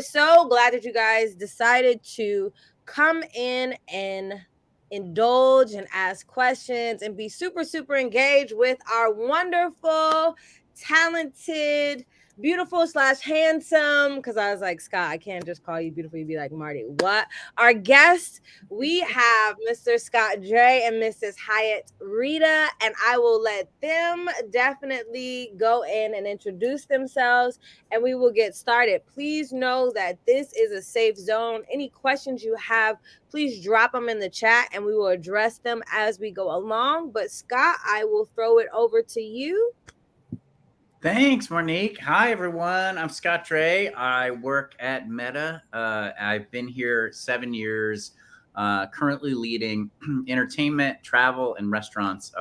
So glad that you guys decided to come in and indulge and ask questions and be super, super engaged with our wonderful, talented, beautiful slash handsome. Because I was like, Scott, I can't just call you beautiful. You'd be like, Marty, what? Our guest, we have Mr. Scott Dre and Mrs. Hayet Rida, and I will let them definitely go in and introduce themselves and we will get started. Please know that this is a safe zone. Any questions you have, please drop them in the chat and we will address them as we go along. But Scott, I will throw it over to you. Thanks, Monique. Hi, everyone. I'm Scott Dre. I work at Meta. I've been here 7 years, currently leading entertainment, travel, and restaurants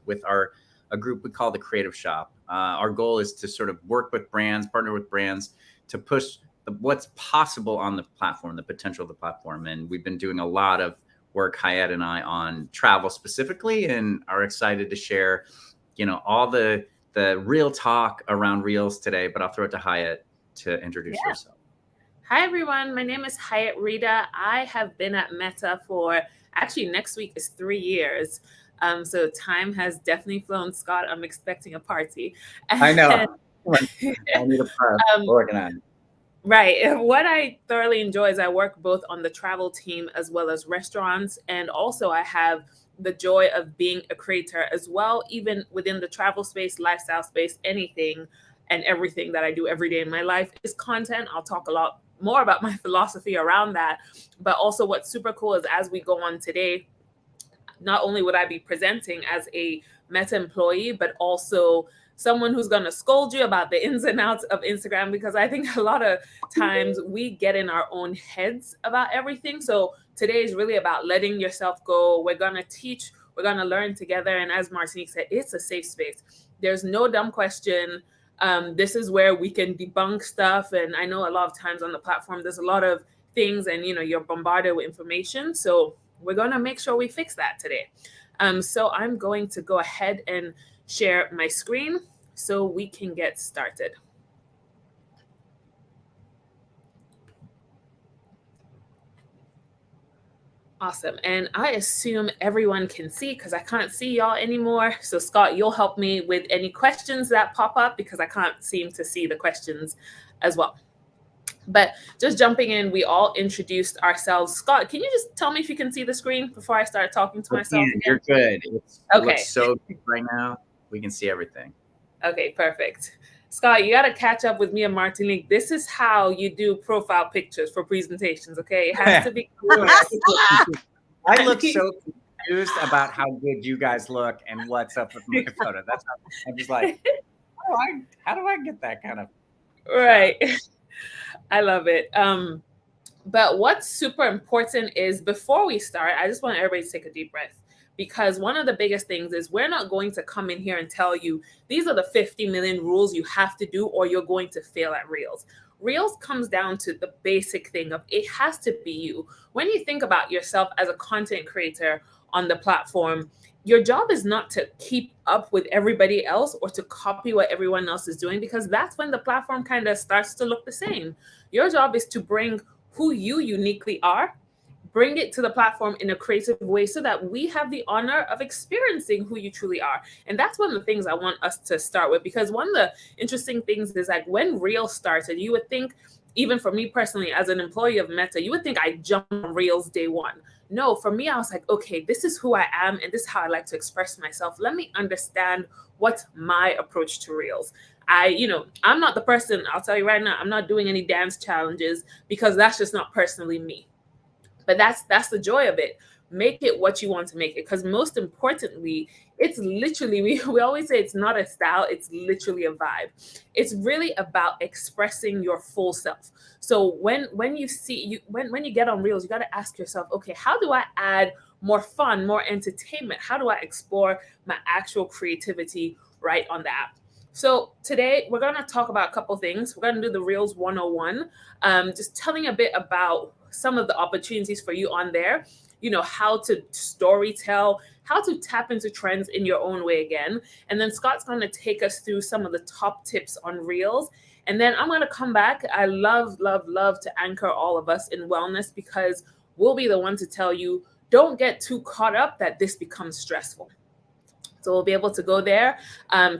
with a group we call the Creative Shop. Our goal is to sort of work with brands, partner with brands to push what's possible on the platform, the potential of the platform. And we've been doing a lot of work, Hayet and I, on travel specifically, and are excited to share, all the real talk around Reels today, but I'll throw it to Hayet to introduce herself. Hi, everyone. My name is Hayet Rida. I have been at Meta for actually next week is 3 years. So time has definitely flown. Scott, I'm expecting a party. I know. I need a prep organized. Right. What I thoroughly enjoy is I work both on the travel team as well as restaurants. And also I have the joy of being a creator as well, even within the travel space, lifestyle space, anything and everything that I do every day in my life is content. I'll talk a lot more about my philosophy around that. But also what's super cool is as we go on today, not only would I be presenting as a Meta employee, but also someone who's going to scold you about the ins and outs of Instagram, because I think a lot of times we get in our own heads about everything. So today is really about letting yourself go. We're going to teach, we're going to learn together. And as Martinique said, it's a safe space. There's no dumb question. This is where we can debunk stuff. And I know a lot of times on the platform, there's a lot of things and, you're bombarded with information. So we're going to make sure we fix that today. So I'm going to go ahead and share my screen so we can get started. Awesome. And I assume everyone can see because I can't see y'all anymore. So Scott, you'll help me with any questions that pop up because I can't seem to see the questions as well. But just jumping in, we all introduced ourselves. Scott, can you just tell me if you can see the screen before I start talking to myself? You're good. It looks so good right now. We can see everything. Okay, perfect. Scott, you got to catch up with me and Martinique. This is how you do profile pictures for presentations, okay? It has to be clear. I look so confused about how good you guys look and what's up with my photo. That's how I'm just like, how do I get that kind of right? I love it. But what's super important is before we start, I just want everybody to take a deep breath, because one of the biggest things is we're not going to come in here and tell you these are the 50 million rules you have to do or you're going to fail at Reels. Reels comes down to the basic thing of it has to be you. When you think about yourself as a content creator on the platform, your job is not to keep up with everybody else or to copy what everyone else is doing, because that's when the platform kind of starts to look the same. Your job is to bring who you uniquely are, bring it to the platform in a creative way so that we have the honor of experiencing who you truly are. And that's one of the things I want us to start with, because one of the interesting things is like when Reels started, you would think, even for me personally, as an employee of Meta, you would think I jumped on Reels day one. No, for me, I was like, okay, this is who I am and this is how I like to express myself. Let me understand what's my approach to Reels. I'm not the person, I'll tell you right now, I'm not doing any dance challenges because that's just not personally me. But that's the joy of it. Make it what you want to make it. Because most importantly, it's literally, we always say it's not a style, it's literally a vibe. It's really about expressing your full self. So when you get on Reels, you got to ask yourself, okay, how do I add more fun, more entertainment? How do I explore my actual creativity right on the app? So today we're going to talk about a couple things. We're going to do the Reels 101, just telling a bit about some of the opportunities for you on there, how to story tell, how to tap into trends in your own way again. And then Scott's going to take us through some of the top tips on Reels. And then I'm going to come back. I love, love, love to anchor all of us in wellness, because we'll be the one to tell you, don't get too caught up that this becomes stressful. So we'll be able to go there,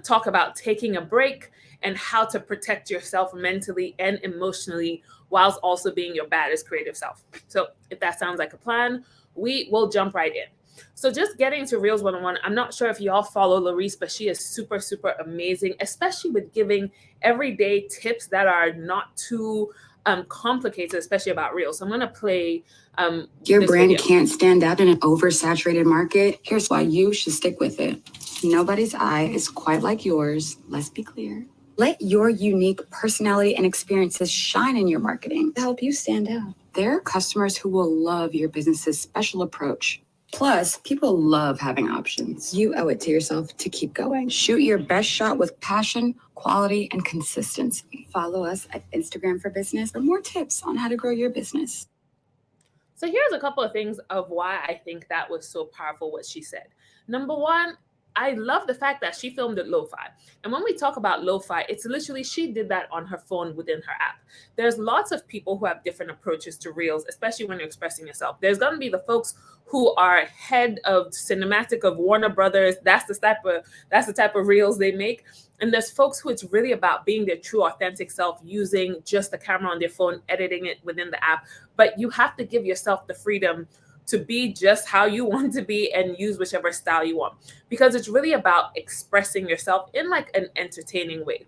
talk about taking a break and how to protect yourself mentally and emotionally whilst also being your baddest creative self. So if that sounds like a plan, we will jump right in. So just getting to Reels 101, I'm not sure if y'all follow Larice, but she is super, super amazing, especially with giving everyday tips that are not too complicated, especially about Reels. So I'm going to play your brand video. Can't stand out in an oversaturated market. Here's why you should stick with it. Nobody's eye is quite like yours. Let's be clear. Let your unique personality and experiences shine in your marketing to help you stand out. There are customers who will love your business's special approach. Plus, people love having options. You owe it to yourself to keep going. Shoot your best shot with passion, quality, and consistency. Follow us at Instagram for Business for more tips on how to grow your business. So here's a couple of things of why I think that was so powerful, what she said. Number one, I love the fact that she filmed it lo-fi. And when we talk about lo-fi, it's literally she did that on her phone within her app. There's lots of people who have different approaches to Reels, especially when you're expressing yourself. There's going to be the folks who are head of cinematic of Warner Brothers. That's the type of Reels they make. And there's folks who it's really about being their true authentic self, using just the camera on their phone, editing it within the app. But you have to give yourself the freedom to be just how you want to be and use whichever style you want, because it's really about expressing yourself in like an entertaining way.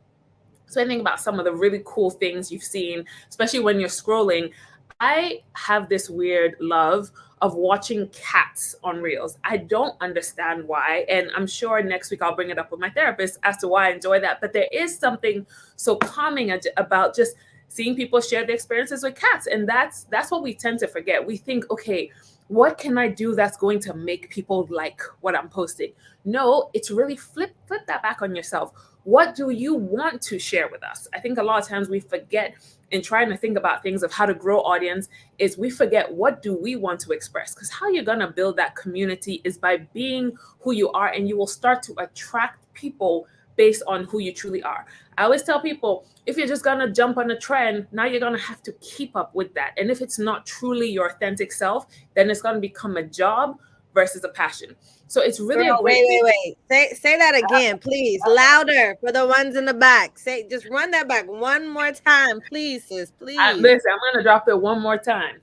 So I think about some of the really cool things you've seen, especially when you're scrolling. I have this weird love of watching cats on Reels. I don't understand why. And I'm sure next week I'll bring it up with my therapist as to why I enjoy that. But there is something so calming about just seeing people share their experiences with cats. And that's what we tend to forget. We think, okay, what can I do that's going to make people like what I'm posting? No, it's really flip that back on yourself. What do you want to share with us? I think a lot of times we forget in trying to think about things of how to grow audience is we forget, what do we want to express? Because how you're going to build that community is by being who you are, and you will start to attract people based on who you truly are. I always tell people, if you're just going to jump on a trend, now you're going to have to keep up with that. And if it's not truly your authentic self, then it's going to become a job versus a passion. So it's really Girl, a great wait. Say that again, please. Louder for the ones in the back. Just run that back one more time, please, sis. Please. Listen, I'm going to drop it one more time.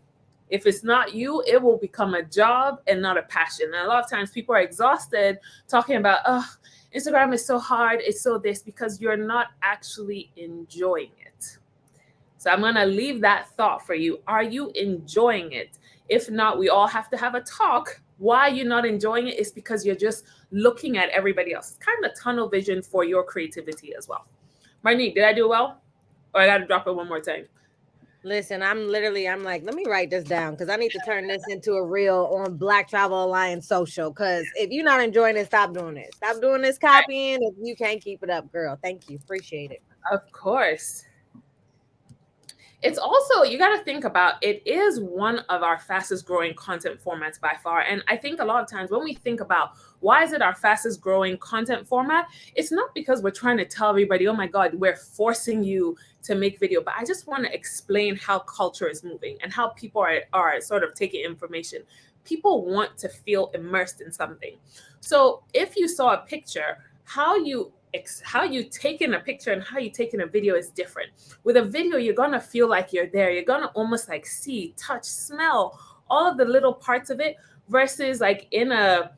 If it's not you, it will become a job and not a passion. And a lot of times people are exhausted talking about, oh, Instagram is so hard, it's so this, because you're not actually enjoying it. So I'm going to leave that thought for you. Are you enjoying it? If not, we all have to have a talk. Why you're not enjoying it is because you're just looking at everybody else. It's kind of a tunnel vision for your creativity as well. Marnique, did I do well? Or I got to drop it one more time? Listen, I'm like, let me write this down because I need to turn this into a reel on Black Travel Alliance social. Because if you're not enjoying it, stop doing it. Stop doing this copying if you can't keep it up, girl. Thank you. Appreciate it. Of course. It's also, you got to think about, it is one of our fastest growing content formats by far. And I think a lot of times when we think about why is it our fastest growing content format, it's not because we're trying to tell everybody, oh my God, we're forcing you to make video. But I just want to explain how culture is moving and how people are sort of taking information. People want to feel immersed in something. So if you saw a picture, how you taking a picture and how you taking a video is different. With a video, you're gonna feel like you're there. You're gonna almost like see, touch, smell all of the little parts of it, versus like in a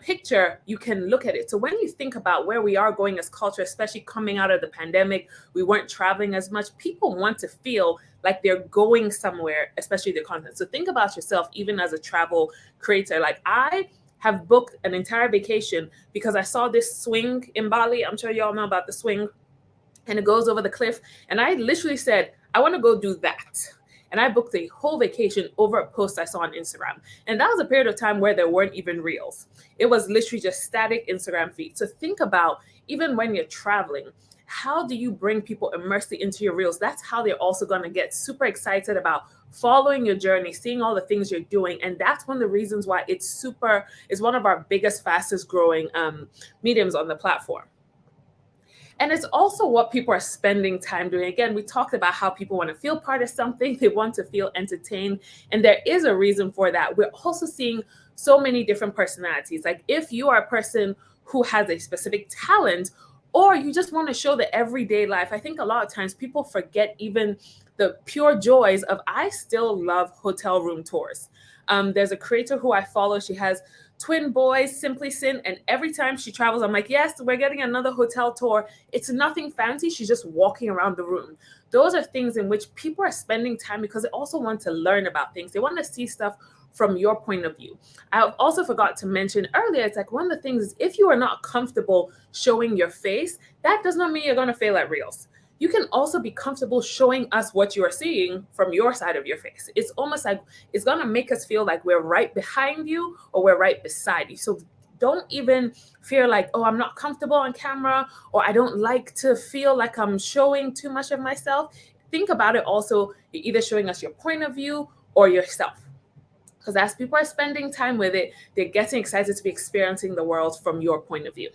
picture, you can look at it. So when you think about where we are going as culture, especially coming out of the pandemic, we weren't traveling as much. People want to feel like they're going somewhere, especially the content. So think about yourself, even as a travel creator. Like I have booked an entire vacation because I saw this swing in Bali. I'm sure y'all know about the swing, and it goes over the cliff. And I literally said, I want to go do that. And I booked a whole vacation over a post I saw on Instagram. And that was a period of time where there weren't even reels. It was literally just static Instagram feed. So think about, even when you're traveling, how do you bring people immersed into your reels? That's how they're also going to get super excited about following your journey, seeing all the things you're doing. And that's one of the reasons why it's one of our biggest, fastest growing mediums on the platform. And it's also what people are spending time doing. Again, we talked about how people want to feel part of something, they want to feel entertained, and there is a reason for that. We're also seeing so many different personalities. Like if you are a person who has a specific talent, or you just want to show the everyday life, I think a lot of times people forget even the pure joys of, I still love hotel room tours. There's a creator who I follow. She has twin boys, Simply Sin, and every time she travels, I'm like, yes, we're getting another hotel tour. It's nothing fancy. She's just walking around the room. Those are things in which people are spending time because they also want to learn about things. They want to see stuff from your point of view. I also forgot to mention earlier, it's like one of the things is if you are not comfortable showing your face, that does not mean you're going to fail at Reels. You can also be comfortable showing us what you are seeing from your side of your face. It's almost like it's going to make us feel like we're right behind you or we're right beside you. So don't even fear like, oh, I'm not comfortable on camera, or I don't like to feel like I'm showing too much of myself. Think about it also, you're either showing us your point of view or yourself. Because as people are spending time with it, they're getting excited to be experiencing the world from your point of view.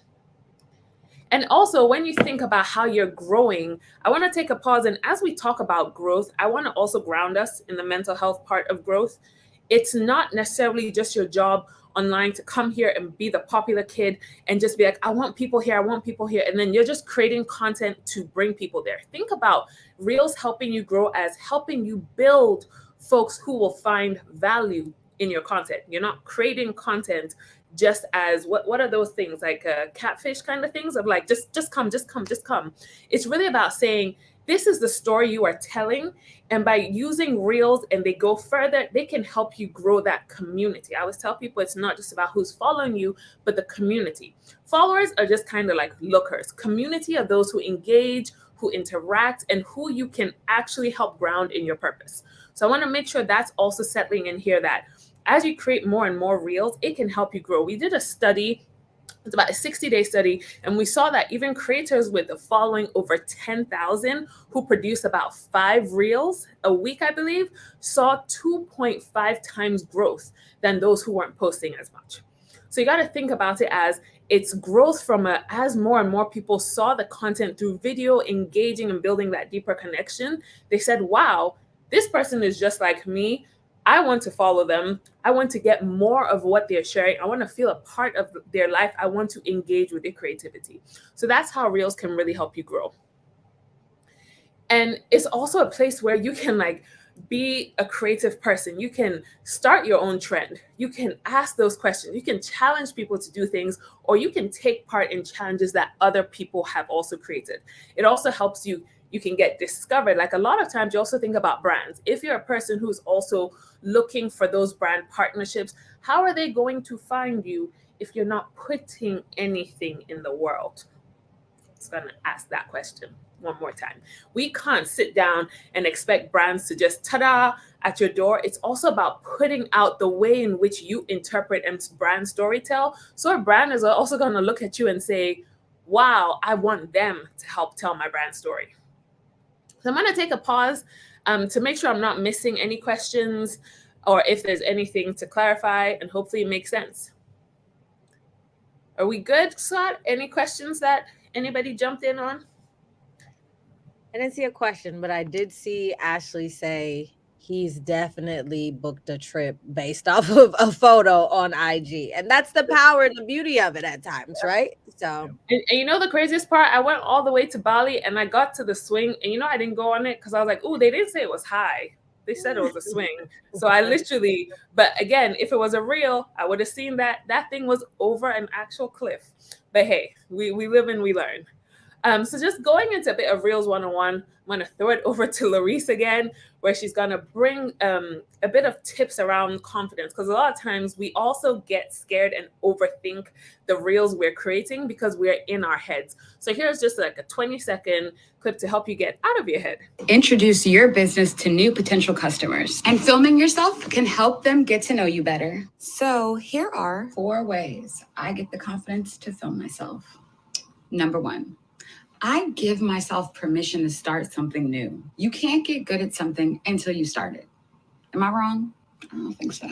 And also, when you think about how you're growing, I want to take a pause. And as we talk about growth, I want to also ground us in the mental health part of growth. It's not necessarily just your job online to come here and be the popular kid and just be like, I want people here, I want people here. And then you're just creating content to bring people there. Think about Reels helping you grow as helping you build folks who will find value in your content. You're not creating content just as what are those things like catfish kind of things of like just come. It's really about saying this is the story you are telling, and by using Reels and they go further, they can help you grow that community. I always tell people it's not just about who's following you, but the community. Followers are just kind of like lookers. Community are those who engage, who interact, and who you can actually help ground in your purpose. So I want to make sure that's also settling in here, that as you create more and more Reels, it can help you grow. We did a study, it's about a 60-day study, and we saw that even creators with the following over 10,000 who produce about 5 Reels a week, I believe, saw 2.5 times growth than those who weren't posting as much. So you got to think about it as it's growth from as more and more people saw the content through video, engaging and building that deeper connection. They said, wow, this person is just like me. I want to follow them. I want to get more of what they're sharing. I want to feel a part of their life. I want to engage with their creativity. So that's how Reels can really help you grow. And it's also a place where you can like be a creative person. You can start your own trend. You can ask those questions. You can challenge people to do things, or you can take part in challenges that other people have also created. It also helps you can get discovered. Like a lot of times you also think about brands. If you're a person who's also looking for those brand partnerships, how are they going to find you if you're not putting anything in the world? It's going to ask that question one more time. We can't sit down and expect brands to just ta-da at your door. It's also about putting out the way in which you interpret and brand storytell. So a brand is also going to look at you and say, wow, I want them to help tell my brand story. So I'm going to take a pause to make sure I'm not missing any questions, or if there's anything to clarify, and hopefully it makes sense. Are we good, Scott? Any questions that anybody jumped in on? I didn't see a question, but I did see Ashley say he's definitely booked a trip based off of a photo on IG. And that's the power and the beauty of it at times, right? So, and you know the craziest part? I went all the way to Bali and I got to the swing, and I didn't go on it because I was like, oh, they didn't say it was high. They said it was a swing. So I literally, but again, if it was a reel, I would have seen that thing was over an actual cliff. But hey, we live and we learn. So just going into a bit of Reels 101, I'm going to throw it over to Larisse again, where she's going to bring a bit of tips around confidence. Because a lot of times we also get scared and overthink the Reels we're creating because we're in our heads. So here's just like a 20-second clip to help you get out of your head. Introduce your business to new potential customers. And filming yourself can help them get to know you better. So here are 4 ways I get the confidence to film myself. Number 1. I give myself permission to start something new. You can't get good at something until you start it. Am I wrong? I don't think so.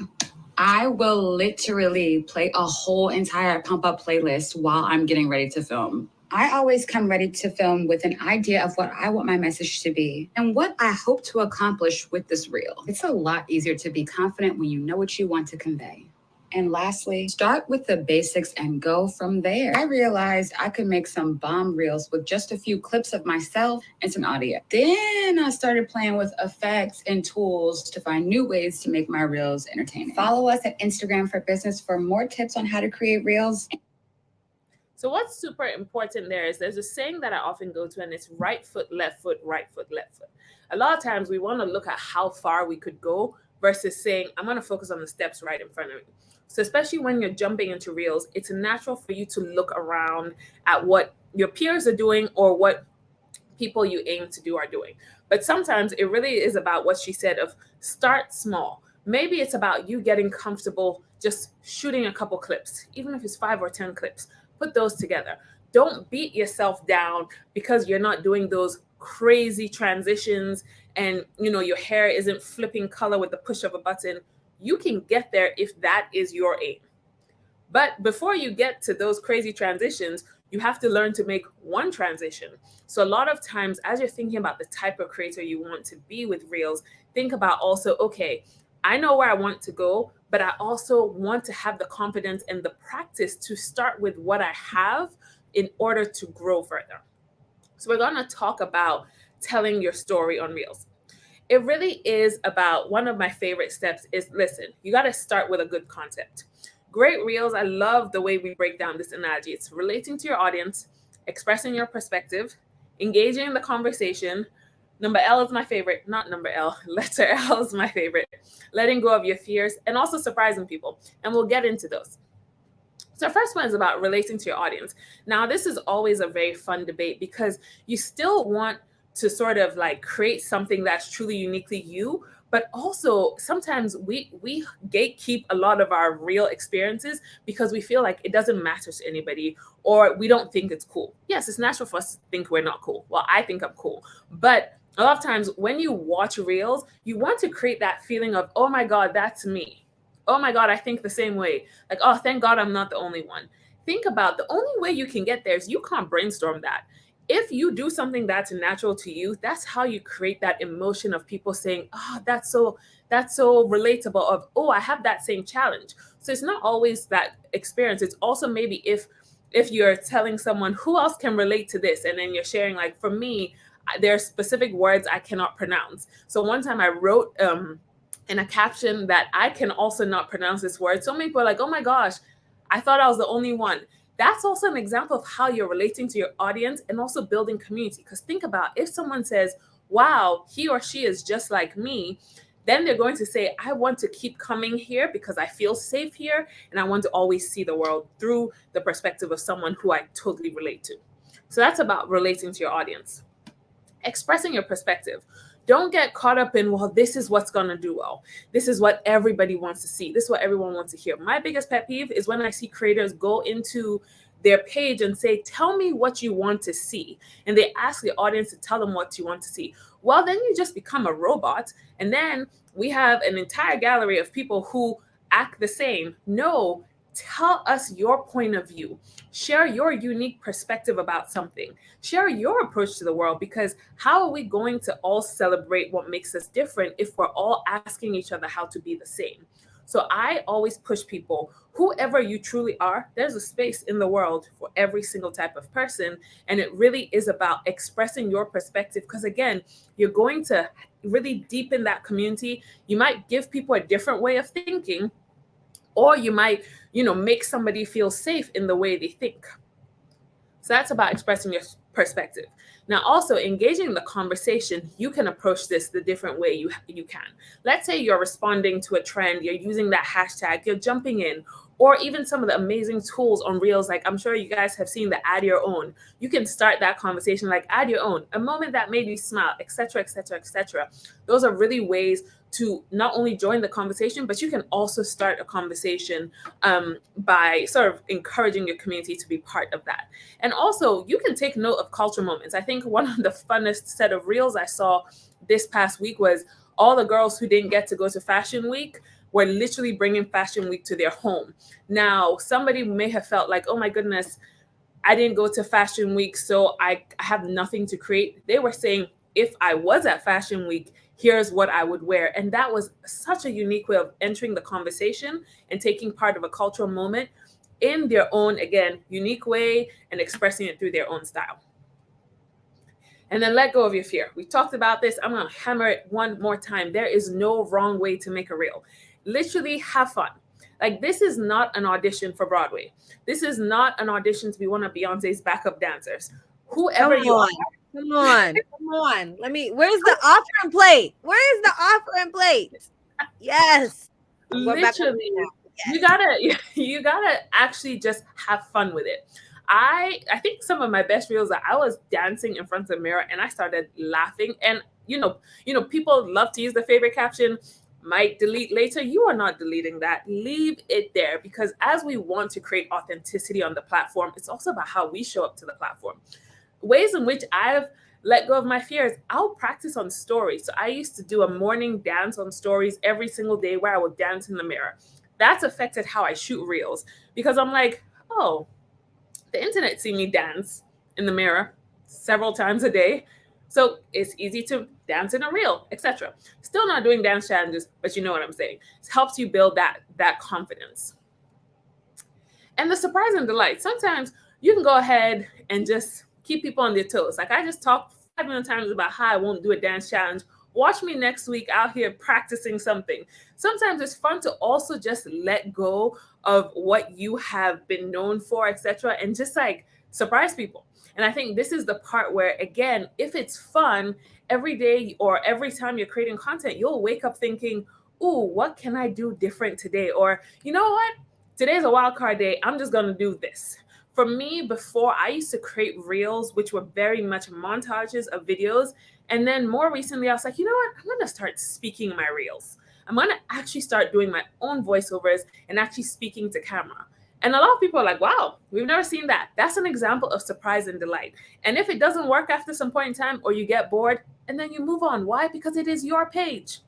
I will literally play a whole entire pump up playlist while I'm getting ready to film. I always come ready to film with an idea of what I want my message to be and what I hope to accomplish with this reel. It's a lot easier to be confident when you know what you want to convey. And lastly, start with the basics and go from there. I realized I could make some bomb reels with just a few clips of myself and some audio. Then I started playing with effects and tools to find new ways to make my reels entertaining. Follow us at Instagram for Business for more tips on how to create reels. So what's super important there is there's a saying that I often go to, and it's right foot, left foot, right foot, left foot. A lot of times we want to look at how far we could go versus saying, I'm going to focus on the steps right in front of me. So especially when you're jumping into reels, it's natural for you to look around at what your peers are doing or what people you aim to do are doing. But sometimes it really is about what she said of start small. Maybe it's about you getting comfortable just shooting a couple clips, even if it's 5 or 10 clips. Put those together. Don't beat yourself down because you're not doing those crazy transitions and your hair isn't flipping color with the push of a button. You can get there if that is your aim. But before you get to those crazy transitions, you have to learn to make one transition. So a lot of times, as you're thinking about the type of creator you want to be with reels, think about also, okay, I know where I want to go, but I also want to have the confidence and the practice to start with what I have in order to grow further. So we're going to talk about telling your story on reels. It really is about, one of my favorite steps is, listen, you got to start with a good concept. Great reels, I love the way we break down this analogy. It's relating to your audience, expressing your perspective, engaging in the conversation. Number L is my favorite, not number L, letter L is my favorite. Letting go of your fears and also surprising people. And we'll get into those. So first one is about relating to your audience. Now, this is always a very fun debate because you still want to sort of like create something that's truly uniquely you, but also sometimes we gatekeep a lot of our real experiences because we feel like it doesn't matter to anybody or we don't think it's cool. Yes, it's natural for us to think we're not cool. Well, I think I'm cool. But a lot of times when you watch reels, you want to create that feeling of, oh my God, that's me. Oh my God, I think the same way. Like, oh, thank God I'm not the only one. Think about the only way you can get there is you can't brainstorm that. If you do something that's natural to you, that's how you create that emotion of people saying, oh, that's so relatable, of, oh, I have that same challenge. So it's not always that experience. It's also maybe if you're telling someone who else can relate to this, and then you're sharing, like, for me, there are specific words I cannot pronounce. So one time I wrote in a caption that I can also not pronounce this word. So many people are like, oh my gosh, I thought I was the only one. That's also an example of how you're relating to your audience and also building community. Because think about if someone says, wow, he or she is just like me, then they're going to say, I want to keep coming here because I feel safe here. And I want to always see the world through the perspective of someone who I totally relate to. So that's about relating to your audience. Expressing your perspective. Don't get caught up in, well, this is what's going to do well. This is what everybody wants to see. This is what everyone wants to hear. My biggest pet peeve is when I see creators go into their page and say, tell me what you want to see. And they ask the audience to tell them what you want to see. Well, then you just become a robot. And then we have an entire gallery of people who act the same. No, tell us your point of view. Share your unique perspective about something. Share your approach to the world, because how are we going to all celebrate what makes us different if we're all asking each other how to be the same? So I always push people, whoever you truly are, there's a space in the world for every single type of person. And it really is about expressing your perspective, because again, you're going to really deepen that community. You might give people a different way of thinking, or you might, make somebody feel safe in the way they think. So that's about expressing your perspective. Now, also engaging in the conversation, you can approach this the different way you can. Let's say you're responding to a trend, you're using that hashtag, you're jumping in, or even some of the amazing tools on Reels, like I'm sure you guys have seen the add your own. You can start that conversation like add your own, a moment that made you smile, etc., etc., etc. Those are really ways to not only join the conversation, but you can also start a conversation by sort of encouraging your community to be part of that. And also, you can take note of culture moments. I think one of the funnest set of reels I saw this past week was all the girls who didn't get to go to Fashion Week were literally bringing Fashion Week to their home. Now, somebody may have felt like, oh my goodness, I didn't go to Fashion Week, so I have nothing to create. They were saying, if I was at Fashion Week, here's what I would wear. And that was such a unique way of entering the conversation and taking part of a cultural moment in their own, again, unique way and expressing it through their own style. And then let go of your fear. We talked about this. I'm going to hammer it one more time. There is no wrong way to make a reel. Literally have fun. Like, this is not an audition for Broadway. This is not an audition to be one of Beyonce's backup dancers. Whoever you are. Come on. Where's the offering plate? Where is the offering plate? Yes. Literally, you gotta actually just have fun with it. I think some of my best reels that I was dancing in front of the mirror and I started laughing. And you know, people love to use the favorite caption, might delete later. You are not deleting that. Leave it there, because as we want to create authenticity on the platform, it's also about how we show up to the platform. Ways in which I've let go of my fears, I'll practice on stories. So I used to do a morning dance on stories every single day where I would dance in the mirror. That's affected how I shoot reels, because I'm like, oh, the internet see me dance in the mirror several times a day. So it's easy to dance in a reel, etc. Still not doing dance challenges, but you know what I'm saying. It helps you build that confidence. And the surprise and delight. Sometimes you can go ahead and just keep people on their toes. Like, I just talked 5 million times about how I won't do a dance challenge. Watch me next week out here practicing something. Sometimes it's fun to also just let go of what you have been known for, etc., and just like surprise people. And I think this is the part where, again, if it's fun, every day or every time you're creating content, you'll wake up thinking, ooh, what can I do different today? Or, you know what? Today's a wild card day. I'm just going to do this. For me, before, I used to create reels, which were very much montages of videos. And then more recently, I was like, you know what? I'm going to start speaking my reels. I'm going to actually start doing my own voiceovers and actually speaking to camera. And a lot of people are like, wow, we've never seen that. That's an example of surprise and delight. And if it doesn't work after some point in time, or you get bored, and then you move on. Why? Because it is your page.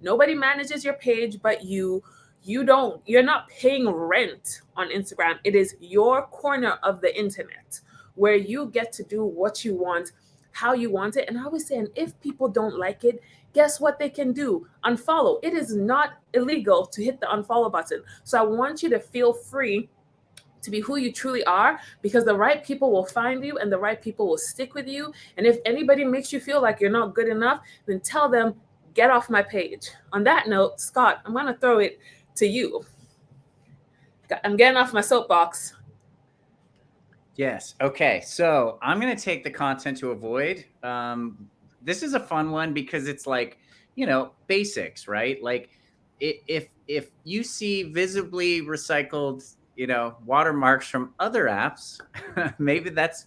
Nobody manages your page but you. You're not paying rent on Instagram. It is your corner of the internet where you get to do what you want, how you want it. And I always say, and if people don't like it, guess what they can do? Unfollow. It is not illegal to hit the unfollow button. So I want you to feel free to be who you truly are, because the right people will find you and the right people will stick with you. And if anybody makes you feel like you're not good enough, then tell them, get off my page. On that note, Scott, I'm going to throw it to you. I'm getting off my soapbox. Yes. Okay. So I'm going to take the content to avoid. This is a fun one because it's like, basics, right? Like if you see visibly recycled, watermarks from other apps, maybe that's,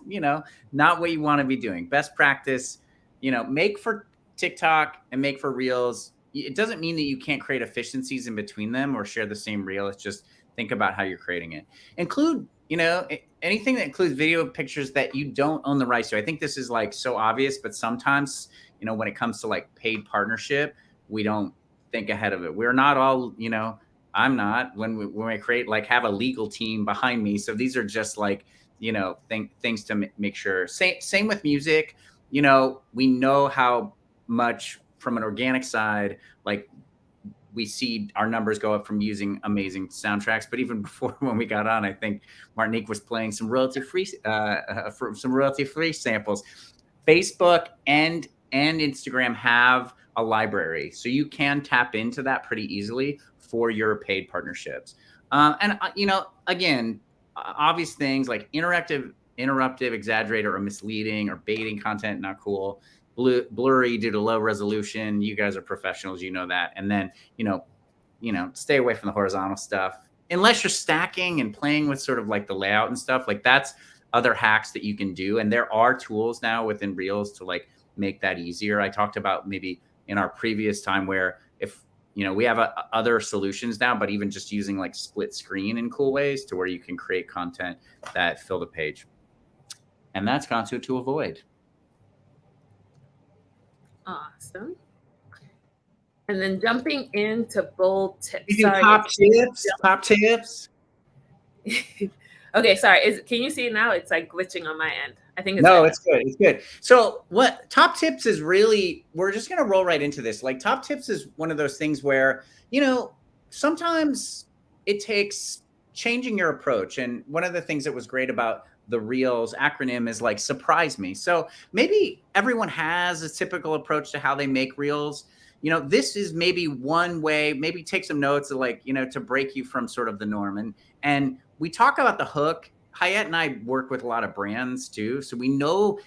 not what you want to be doing. Best practice, make for TikTok and make for Reels. It doesn't mean that you can't create efficiencies in between them or share the same reel. It's just think about how you're creating it. Include, anything that includes video pictures that you don't own the rights to. I think this is like so obvious, but sometimes, when it comes to like paid partnership, we don't think ahead of it. We're not all, I'm not, when we create, like, have a legal team behind me. So these are just like, things to make sure. Same with music. We know how much from an organic side, like we see our numbers go up from using amazing soundtracks. But even before, when we got on, I think Martinique was playing some royalty-free samples. Facebook and Instagram have a library, so you can tap into that pretty easily for your paid partnerships. And again, obvious things like interruptive, exaggerated, or misleading or baiting content, not cool. Blurry due to low resolution. You guys are professionals, you know that. And then, stay away from the horizontal stuff unless you're stacking and playing with sort of like the layout and stuff. Like, that's other hacks that you can do. And there are tools now within Reels to like make that easier. I talked about maybe in our previous time where if, we have other solutions now, but even just using like split screen in cool ways to where you can create content that fill the page. And that's content to avoid. Awesome. And then jumping into bold tips. Top tips. Okay, sorry. Can you see it now? It's like glitching on my end. I think it's No, better. it's good. It's good. So what top tips is really, we're just going to roll right into this. Like top tips is one of those things where, sometimes it takes changing your approach. And one of the things that was great about the Reels acronym is like surprise me. So maybe everyone has a typical approach to how they make Reels. This is maybe one way, maybe take some notes of like, to break you from sort of the norm. And we talk about the hook. Hayet and I work with a lot of brands too. So we know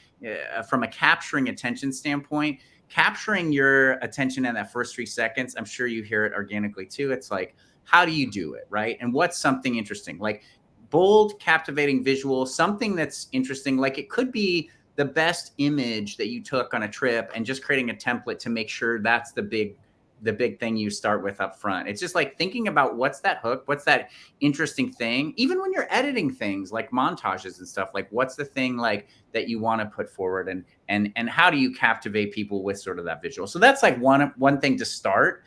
from a capturing attention standpoint, capturing your attention in that first 3 seconds, I'm sure you hear it organically too. It's like, how do you do it, right? And what's something interesting? Like bold, captivating visual, something that's interesting. Like it could be the best image that you took on a trip and just creating a template to make sure that's the big thing you start with up front. It's just like thinking about what's that hook, what's that interesting thing, even when you're editing things like montages and stuff, like what's the thing like that you want to put forward, and how do you captivate people with sort of that visual. So that's like one thing to start.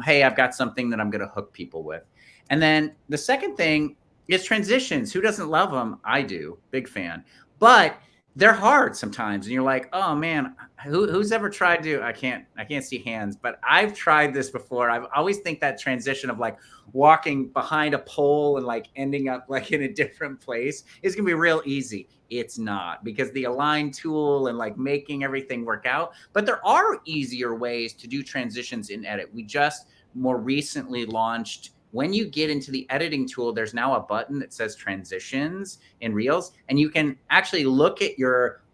Hey, I've got something that I'm going to hook people with. And then the second thing is transitions. Who doesn't love them? I do, big fan. But they're hard sometimes, and you're like, oh man, who's ever tried to? I can't see hands, but I've tried this before. I've always think that transition of like walking behind a pole and like ending up like in a different place is gonna be real easy. It's not, because the align tool and like making everything work out. But there are easier ways to do transitions in edit. We just more recently launched, when you get into the editing tool, there's now a button that says transitions in Reels, and you can actually look at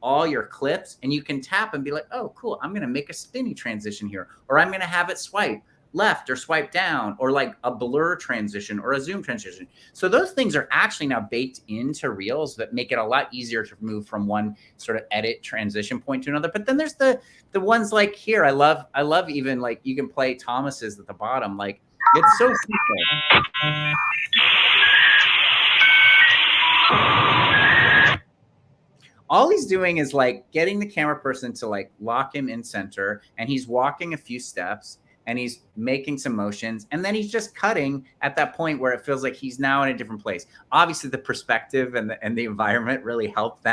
all your clips and you can tap and be like, oh, cool, I'm going to make a spinny transition here, or I'm going to have it swipe left or swipe down, or like a blur transition or a zoom transition. So those things are actually now baked into Reels that make it a lot easier to move from one sort of edit transition point to another. But then there's the ones like here. I love even like you can play Thomas's at the bottom. Like it's so simple. All he's doing is like getting the camera person to like lock him in center, and he's walking a few steps and he's making some motions, and then he's just cutting at that point where it feels like he's now in a different place. Obviously the perspective and the environment really help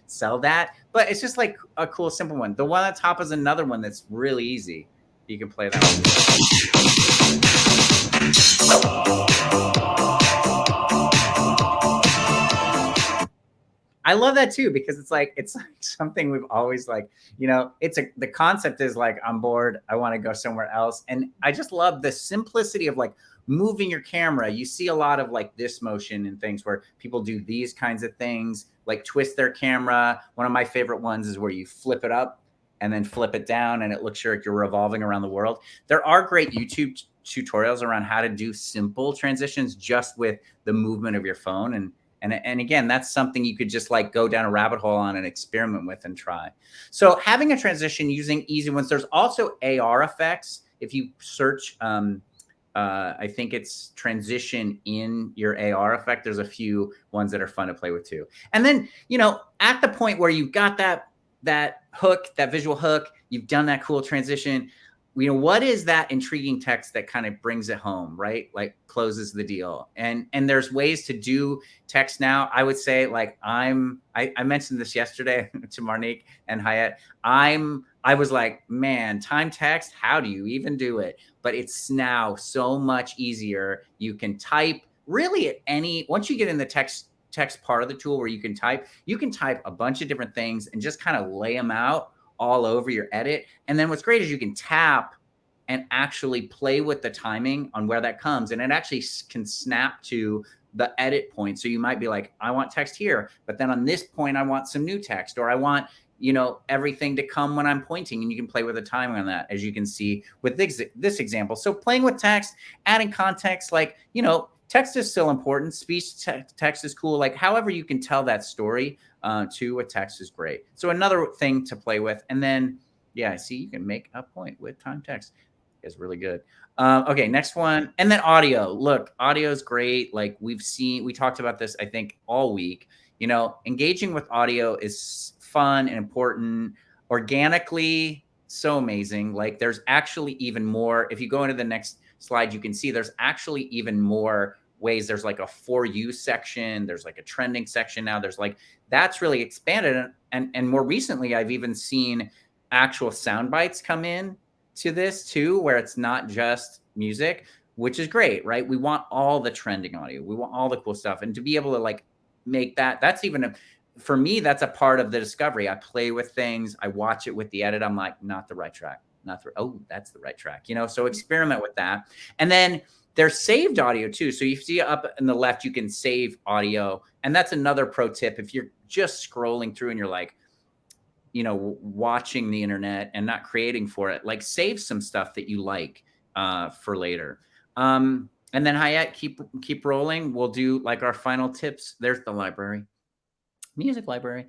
sell that, but it's just like a cool, simple one. The one on top is another one that's really easy. You can play that one. I love that too, because it's like something we've always like, the concept is like, I'm bored, I want to go somewhere else. And I just love the simplicity of like moving your camera. You see a lot of like this motion and things where people do these kinds of things, like twist their camera. One of my favorite ones is where you flip it up and then flip it down and it looks like you're revolving around the world. There are great YouTube tutorials around how to do simple transitions just with the movement of your phone. And again, that's something you could just like go down a rabbit hole on and experiment with and try. So having a transition using easy ones. There's also AR effects. If you search, I think it's transition in your AR effect, there's a few ones that are fun to play with too. And then, at the point where you've got that hook, that visual hook, you've done that cool transition, what is that intriguing text that kind of brings it home, right? Like closes the deal. And there's ways to do text now. I would say like I mentioned this yesterday to Marnique and Hayet. I was like, man, time text, how do you even do it? But it's now so much easier. You can type really at once you get in the text part of the tool where you can type a bunch of different things and just kind of lay them out all over your edit. And then what's great is you can tap and actually play with the timing on where that comes. And it actually can snap to the edit point. So you might be like, I want text here, but then on this point, I want some new text, or I want, everything to come when I'm pointing, and you can play with the timing on that, as you can see with this example. So playing with text, adding context, like, text is still important. Speech text is cool. Like however you can tell that story to a text is great. So another thing to play with. And then, yeah, see, you can make a point with time text. Is really good. Okay, next one. And then audio. Look, audio is great. Like we talked about this, I think, all week. Engaging with audio is fun and important. Organically, so amazing. Like there's actually even more. If you go into the next slide, you can see there's actually even more ways. There's like a for you section. There's like a trending section now. There's like, that's really expanded. And more recently, I've even seen actual sound bites come in to this too, where it's not just music, which is great, right? We want all the trending audio. We want all the cool stuff. And to be able to like make that's even for me, that's a part of the discovery. I play with things. I watch it with the edit. I'm like, not the right track. Oh, that's the right track, so experiment with that. And then there's saved audio too. So you see up in the left, you can save audio. And that's another pro tip. If you're just scrolling through and you're like, watching the internet and not creating for it, like save some stuff that you like for later. And then Hayet, keep rolling. We'll do like our final tips. There's the library, music library.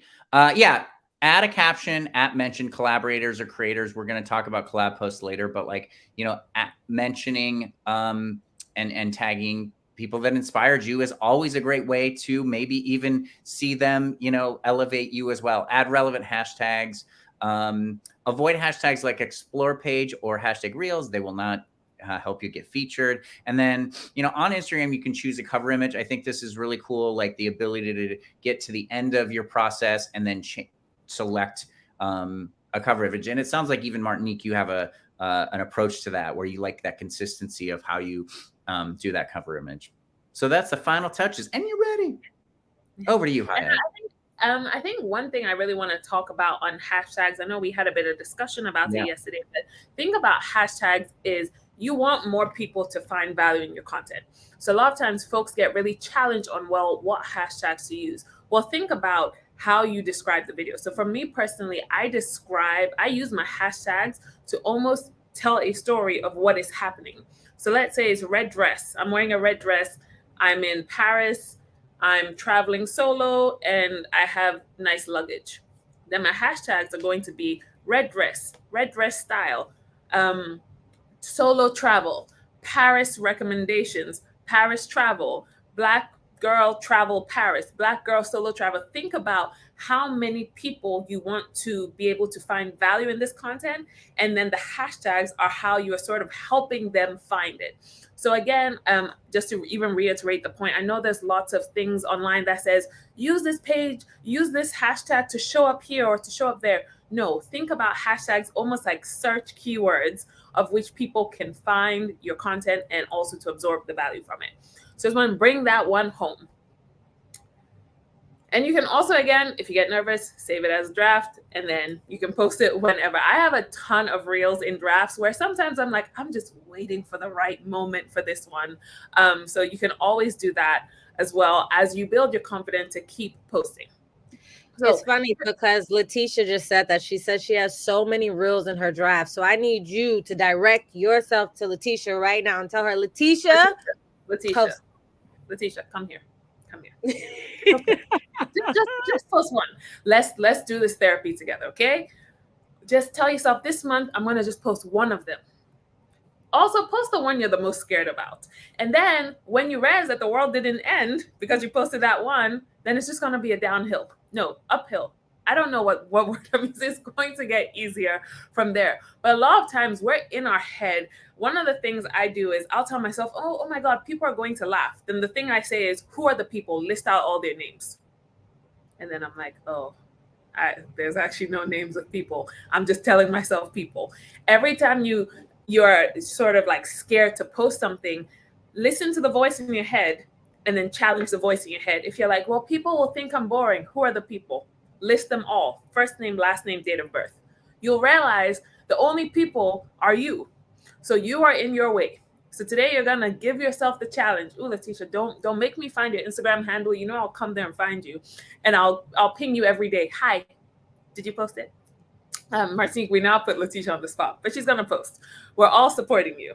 Add a caption at mention collaborators or creators. We're going to talk about collab posts later, but like, mentioning and tagging people that inspired you is always a great way to maybe even see them, elevate you as well. Add relevant hashtags. Avoid hashtags like explore page or hashtag reels. They will not help you get featured. And then, on Instagram, you can choose a cover image. I think this is really cool. Like the ability to get to the end of your process and then select a cover image. And it sounds like even Martinique, you have an approach to that where you like that consistency of how you do that cover image. So that's the final touches. And you're ready. Over to you, Hayet. I think one thing I really want to talk about on hashtags, I know we had a bit of discussion about it yesterday, but think about hashtags is you want more people to find value in your content. So a lot of times folks get really challenged on, well, what hashtags to use. Well, think about how you describe the video. So for me personally, I use my hashtags to almost tell a story of what is happening. So let's say it's red dress. I'm wearing a red dress. I'm in Paris. I'm traveling solo and I have nice luggage. Then my hashtags are going to be red dress style, solo travel, Paris recommendations, Paris travel, Black girl travel Paris, Black girl solo travel. Think about how many people you want to be able to find value in this content. And then the hashtags are how you are sort of helping them find it. So again, just to even reiterate the point, I know there's lots of things online that says, use this page, use this hashtag to show up here or to show up there. No, think about hashtags almost like search keywords of which people can find your content and also to absorb the value from it. So just want to bring that one home. And you can also, again, if you get nervous, save it as a draft, and then you can post it whenever. I have a ton of reels in drafts where sometimes I'm like, I'm just waiting for the right moment for this one. So you can always do that as well as you build your confidence to keep posting. So, it's funny because Letitia just said that she said she has so many reels in her draft. So I need you to direct yourself to Letitia right now and tell her, Letitia, come here. just post one. Let's do this therapy together, okay? Just tell yourself this month I'm going to just post one of them. Also post the one you're the most scared about. And then when you realize that the world didn't end because you posted that one, then it's just going to be a downhill. No, uphill. I don't know what word that means. It's going to get easier from there. But a lot of times we're in our head. One of the things I do is I'll tell myself, oh my God, people are going to laugh. Then the thing I say is, who are the people? List out all their names. And then I'm like, there's actually no names of people. I'm just telling myself people. Every time you're sort of like scared to post something, listen to the voice in your head and then challenge the voice in your head. If you're like, well, people will think I'm boring. Who are the people? List them all. First name, last name, date of birth. You'll realize the only people are you. So you are in your way. So today you're going to give yourself the challenge. Ooh, Letitia, don't make me find your Instagram handle. I'll come there and find you. And I'll ping you every day. Hi, did you post it? Martinique, we now put Letitia on the spot, but she's going to post. We're all supporting you.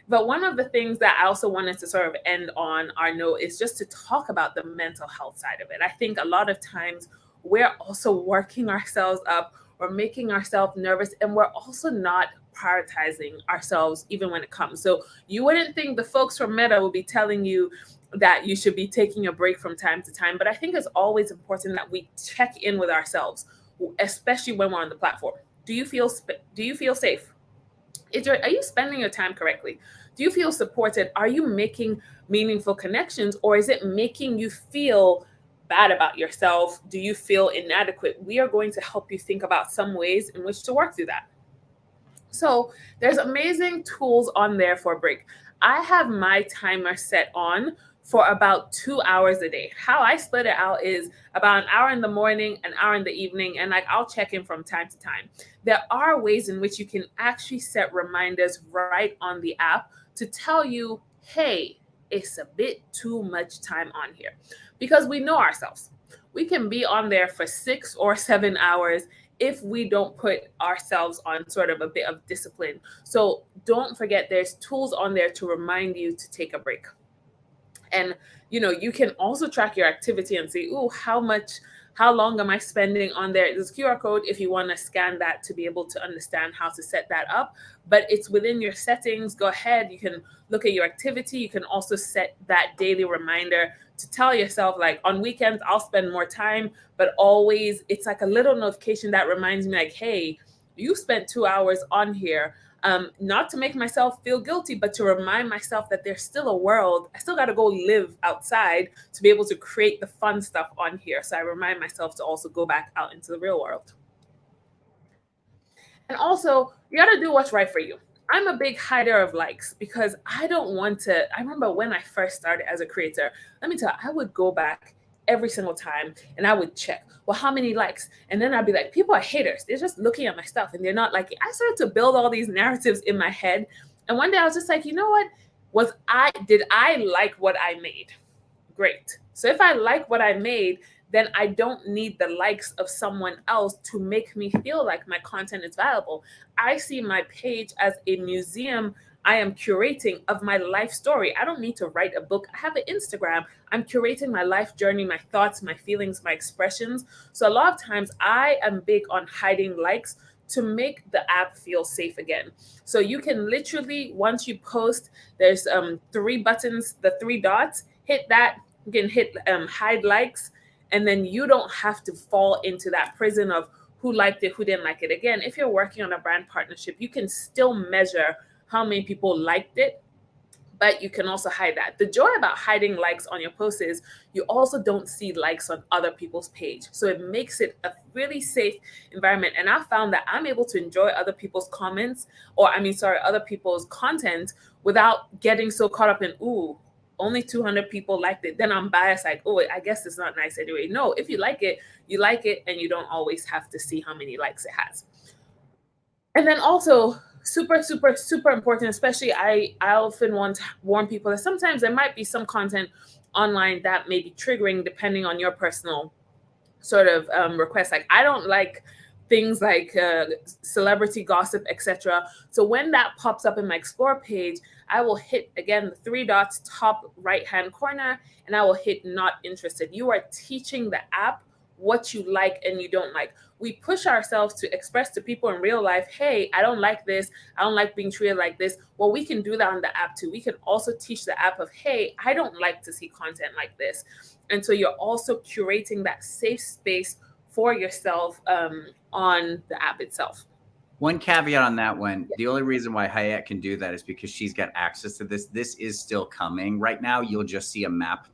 But one of the things that I also wanted to sort of end on our note is just to talk about the mental health side of it. I think a lot of times we're also working ourselves up, we're making ourselves nervous, and we're also not prioritizing ourselves even when it comes. So you wouldn't think the folks from Meta will be telling you that you should be taking a break from time to time. But I think it's always important that we check in with ourselves, especially when we're on the platform. Do you feel safe? Are you spending your time correctly? Do you feel supported? Are you making meaningful connections, or is it making you feel bad about yourself? Do you feel inadequate? We are going to help you think about some ways in which to work through that. So there's amazing tools on there for a break. I have my timer set on for about 2 hours a day. How I split it out is about an hour in the morning, an hour in the evening, and like I'll check in from time to time. There are ways in which you can actually set reminders right on the app to tell you, hey, it's a bit too much time on here, because we know ourselves. We can be on there for 6 or 7 hours if we don't put ourselves on sort of a bit of discipline. So don't forget, there's tools on there to remind you to take a break. And you can also track your activity and say, oh, how long am I spending on there? There's a QR code if you want to scan that to be able to understand how to set that up. But it's within your settings. Go ahead. You can look at your activity. You can also set that daily reminder to tell yourself, like, on weekends, I'll spend more time. But always, it's like a little notification that reminds me, like, hey, you spent 2 hours on here. Not to make myself feel guilty, but to remind myself that there's still a world. I still got to go live outside to be able to create the fun stuff on here. So I remind myself to also go back out into the real world. And also, you got to do what's right for you. I'm a big hider of likes because I don't want to. I remember when I first started as a creator, let me tell you, I would go back every single time and I would check, well, how many likes? And then I'd be like, people are haters. They're just looking at my stuff and they're not liking. I started to build all these narratives in my head. And one day I was just like, you know what? Did I like what I made? Great. So if I like what I made, then I don't need the likes of someone else to make me feel like my content is valuable. I see my page as a museum I am curating of my life story. I don't need to write a book. I have an Instagram. I'm curating my life journey, my thoughts, my feelings, my expressions. So a lot of times I am big on hiding likes to make the app feel safe again. So you can literally, once you post, there's 3 buttons, the 3 dots, hit that, you can hit hide likes, and then you don't have to fall into that prison of who liked it, who didn't like it. Again, if you're working on a brand partnership, you can still measure how many people liked it, but you can also hide that. The joy about hiding likes on your posts is you also don't see likes on other people's page. So it makes it a really safe environment. And I found that I'm able to enjoy other people's comments, other people's content without getting so caught up in, ooh, only 200 people liked it. Then I'm biased, like, oh, I guess it's not nice anyway. No, if you like it, and you don't always have to see how many likes it has. And then also, super, super, super important, especially I often want to warn people that sometimes there might be some content online that may be triggering depending on your personal sort of request. Like, I don't like things like celebrity gossip, etc. So when that pops up in my Explore page, I will hit, again, the 3 dots, top right-hand corner, and I will hit not interested. You are teaching the app what you like and you don't like. We push ourselves to express to people in real life, hey, I don't like this. I don't like being treated like this. Well, we can do that on the app too. We can also teach the app of, hey, I don't like to see content like this. And so you're also curating that safe space for yourself on the app itself. One caveat on that one, the only reason why Hayet can do that is because she's got access to this. This is still coming. Right now, you'll just see a map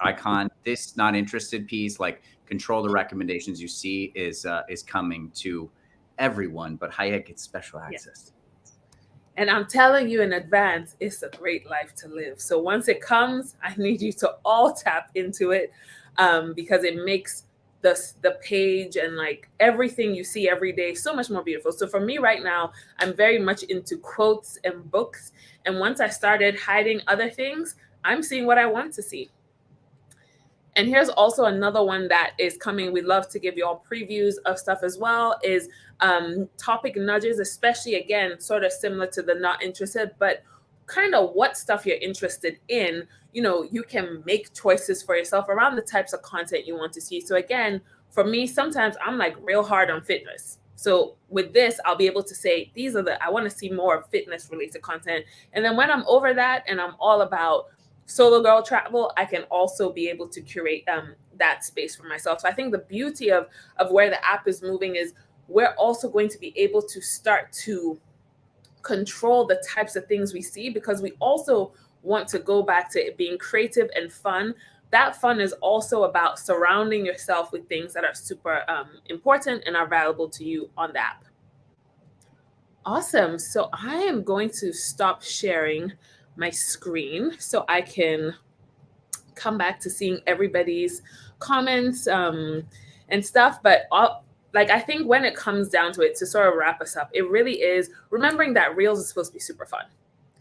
icon. This not interested piece, like control the recommendations you see, is coming to everyone, but Hayet gets special access. Yes. And I'm telling you in advance, it's a great life to live. So once it comes, I need you to all tap into it because it makes the page and like everything you see every day so much more beautiful. So for me right now, I'm very much into quotes and books. And once I started hiding other things, I'm seeing what I want to see. And here's also another one that is coming. We love to give you all previews of stuff as well, is topic nudges, especially, again, sort of similar to the not interested, but kind of what stuff you're interested in. You can make choices for yourself around the types of content you want to see. So again, for me, sometimes I'm like real hard on fitness. So with this, I'll be able to say, I want to see more fitness related content. And then when I'm over that and I'm all about solo girl travel, I can also be able to curate that space for myself. So I think the beauty of where the app is moving is we're also going to be able to start to control the types of things we see, because we also want to go back to it being creative and fun. That fun is also about surrounding yourself with things that are super important and are valuable to you on the app. Awesome. So I am going to stop sharing my screen so I can come back to seeing everybody's comments and stuff. But I think when it comes down to it, to sort of wrap us up, it really is remembering that Reels is supposed to be super fun.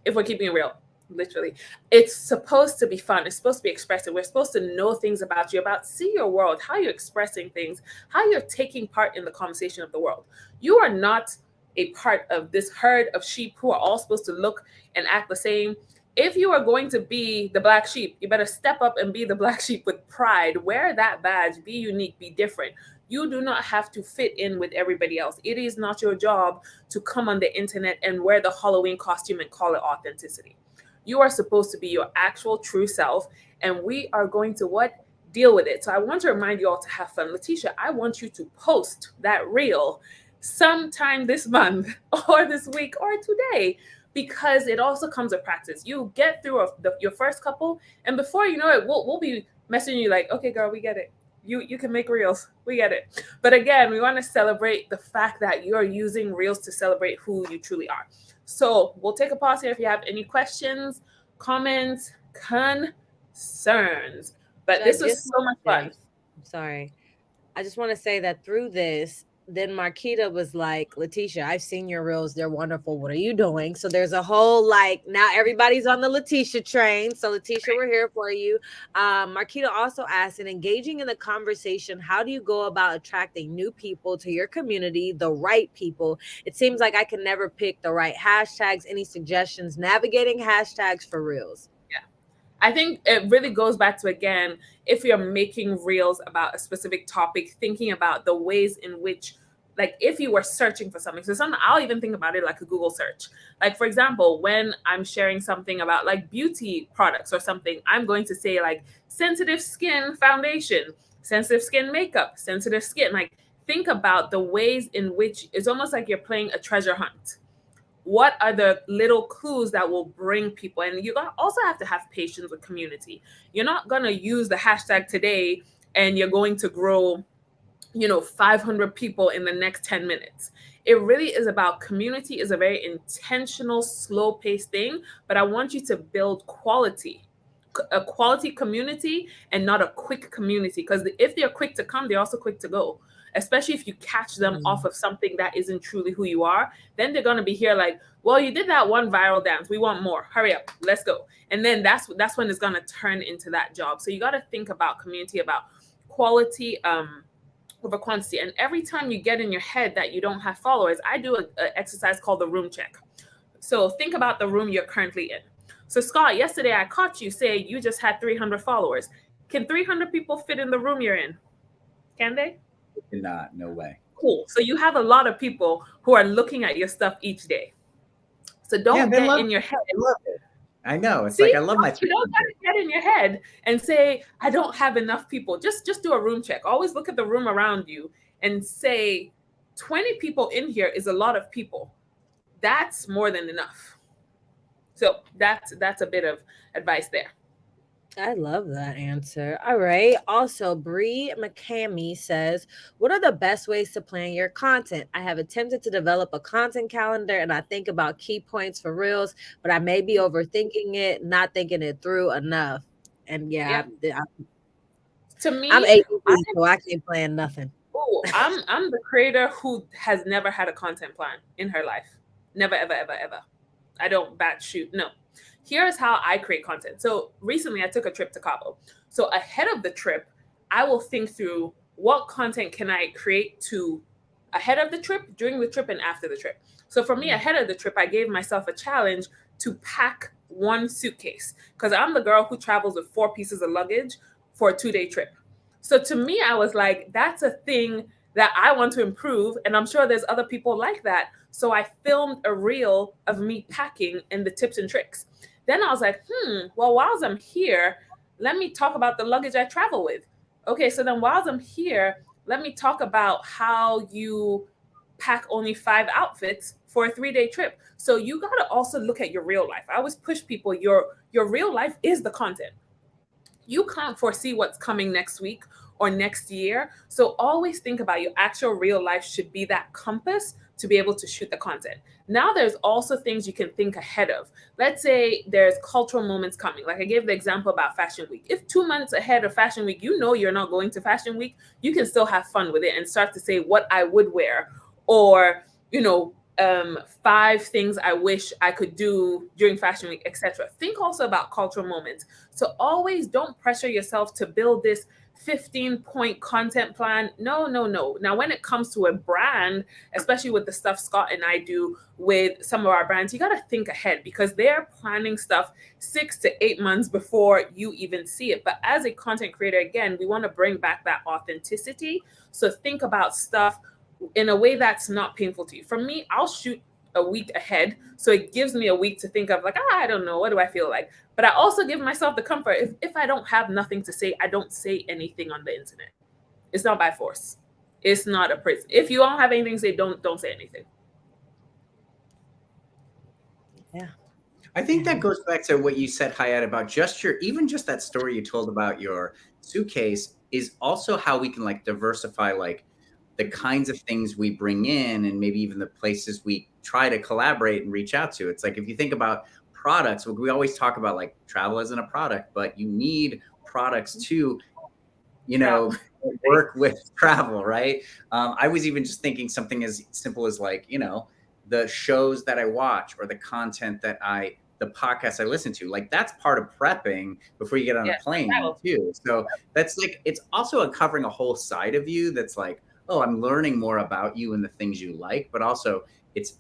If we're keeping it real, literally, it's supposed to be fun. It's supposed to be expressive. We're supposed to know things about you, see your world, how you're expressing things, how you're taking part in the conversation of the world. You are not a part of this herd of sheep who are all supposed to look and act the same. If you are going to be the black sheep, you better step up and be the black sheep with pride. Wear that badge, be unique, be different. You do not have to fit in with everybody else. It is not your job to come on the internet and wear the Halloween costume and call it authenticity. You are supposed to be your actual true self, and we are going to deal with it. So I want to remind you all to have fun. Letitia, I want you to post that reel sometime this month or this week or today, because it also comes with practice. You get through your first couple, and before you know it, we'll be messaging you like, okay, girl, we get it. You can make reels. We get it. But again, we want to celebrate the fact that you're using reels to celebrate who you truly are. So we'll take a pause here if you have any questions, comments, concerns. But this was so much fun. I'm sorry. I just want to say that through this, then Marquita was like, Letitia, I've seen your reels. They're wonderful. What are you doing? So there's a whole now everybody's on the Letitia train. So Letitia, we're here for you. Marquita also asked, in engaging in the conversation, how do you go about attracting new people to your community, the right people? It seems like I can never pick the right hashtags. Any suggestions navigating hashtags for reels? I think it really goes back to, again, if you're making reels about a specific topic, thinking about the ways in which, if you were searching for something. So I'll even think about it like a Google search. Like, for example, when I'm sharing something about beauty products or something, I'm going to say sensitive skin foundation, sensitive skin makeup, sensitive skin. Think about the ways in which it's almost like you're playing a treasure hunt. What are the little clues that will bring people? And you also have to have patience with community. You're not going to use the hashtag today and you're going to grow, 500 people in the next 10 minutes. It really is about community. Is a very intentional, slow-paced thing, but I want you to build a quality community and not a quick community, because if they're quick to come, they're also quick to go. Especially if you catch them off of something that isn't truly who you are, then they're going to be here well, you did that one viral dance. We want more. Hurry up. Let's go. And then that's when it's going to turn into that job. So you got to think about community, about quality over quantity. And every time you get in your head that you don't have followers, I do an exercise called the room check. So think about the room you're currently in. So Scott, yesterday I caught you say you just had 300 followers. Can 300 people fit in the room you're in? Can they? Not, no way. Cool. So you have a lot of people who are looking at your stuff each day. So don't get in your head. I love it. I know. It's I love my. You don't got to get in your head and say, I don't have enough people. Just do a room check. Always look at the room around you and say, 20 people in here is a lot of people. That's more than enough. So that's a bit of advice there. I love that answer. All right. Also, Bree McCamey says, what are the best ways to plan your content? I have attempted to develop a content calendar and I think about key points for reels, but I may be overthinking it, not thinking it through enough. And to me, I'm 18, so I can't plan nothing. Oh, I'm the creator who has never had a content plan in her life. Never, ever, ever, ever. I don't batch shoot. No. Here's how I create content. So recently I took a trip to Cabo. So ahead of the trip, I will think through what content can I create ahead of the trip, during the trip, and after the trip. So for me, ahead of the trip, I gave myself a challenge to pack one suitcase, because I'm the girl who travels with 4 pieces of luggage for a 2-day trip. So to me, I was like, that's a thing that I want to improve. And I'm sure there's other people like that. So I filmed a reel of me packing and the tips and tricks. Then I was like, well, whilst I'm here, let me talk about the luggage I travel with. Okay, so then whilst I'm here, let me talk about how you pack only 5 outfits for a 3-day trip. So you got to also look at your real life. I always push people, your real life is the content. You can't foresee what's coming next week or next year. So always think about your actual real life should be that compass to be able to shoot the content. Now there's also things you can think ahead of. Let's say there's cultural moments coming. Like I gave the example about Fashion Week. If 2 months ahead of Fashion Week, you know you're not going to Fashion Week, you can still have fun with it and start to say what I would wear, or, 5 things I wish I could do during Fashion Week, etc. Think also about cultural moments. So always don't pressure yourself to build this 15-point content plan. No. Now, when it comes to a brand, especially with the stuff Scott and I do with some of our brands, you got to think ahead because they're planning stuff 6 to 8 months before you even see it. But as a content creator, again, we want to bring back that authenticity. So think about stuff in a way that's not painful to you. For me, I'll shoot a week ahead. So it gives me a week to think of, like, I don't know, what do I feel like? But I also give myself the comfort. If I don't have nothing to say, I don't say anything on the internet. It's not by force. It's not a prison. If you don't have anything to say, don't say anything. Yeah. I think that goes back to what you said, Hayat, about just that story you told about your suitcase is also how we can like diversify like the kinds of things we bring in and maybe even the places we try to collaborate and reach out to. It's like, if you think about products, we always talk about like travel isn't a product, but you need products to, work with travel, right? I was even just thinking something as simple as like, the shows that I watch or the content that the podcasts I listen to, like that's part of prepping before you get on a plane too. So that's like, it's also uncovering a whole side of you that's like, oh, I'm learning more about you and the things you like, but also it's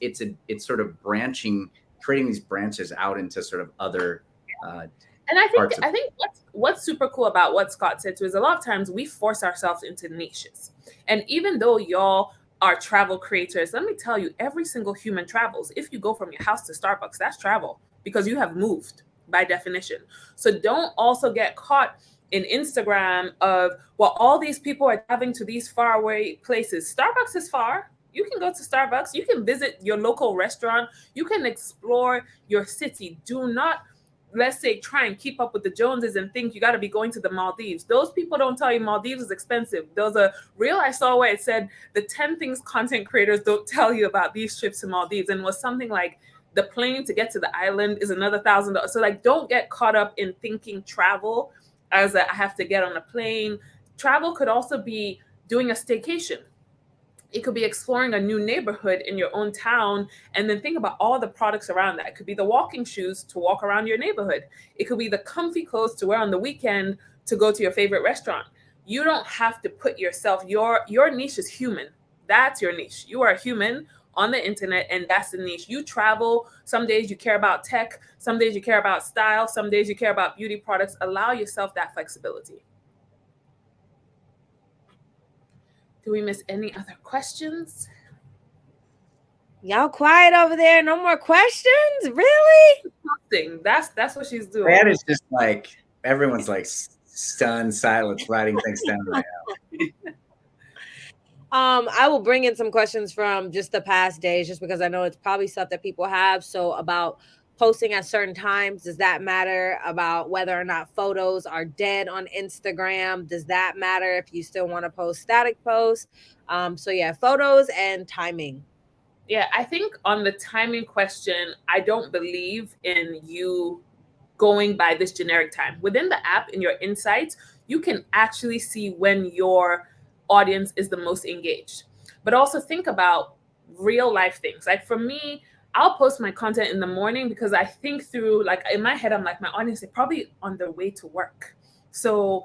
sort of creating these branches out into sort of other. And I think what's super cool about what Scott said too is a lot of times we force ourselves into niches. And even though y'all are travel creators, let me tell you, every single human travels. If you go from your house to Starbucks, that's travel because you have moved by definition. So don't also get caught in Instagram of, well, all these people are traveling to these faraway places. Starbucks is far. You can go to Starbucks. You can visit your local restaurant. You can explore your city. Do not, let's say, try and keep up with the Joneses and think you got to be going to the Maldives. Those people don't tell you Maldives is expensive. There was a reel I saw where it said the 10 things content creators don't tell you about these trips to Maldives, and was something like the plane to get to the island is another $1,000. So like, don't get caught up in thinking travel as I have to get on a plane. Travel could also be doing a staycation. It could be exploring a new neighborhood in your own town, and then think about all the products around that. It could be the walking shoes to walk around your neighborhood. It could be the comfy clothes to wear on the weekend to go to your favorite restaurant. You don't have to put yourself, your niche is human. That's your niche. You are a human on the internet, and that's the niche. You travel. Some days you care about tech. Some days you care about style. Some days you care about beauty products. Allow yourself that flexibility. Do we miss any other questions? Y'all quiet over there. No more questions? Really? That's what she's doing. That is just like, everyone's like stunned silence, writing things down right now. I will bring in some questions from just the past days, just because I know it's probably stuff that people have. So about posting at certain times, does that matter? About whether or not photos are dead on Instagram, does that matter if you still want to post static posts? So yeah, photos and timing. Yeah, I think on the timing question, I don't believe in you going by this generic time. Within the app, in your insights, you can actually see when your audience is the most engaged. But also think about real life things. Like for me, I'll post my content in the morning because I think through, like in my head, I'm like, my audience is probably on their way to work. So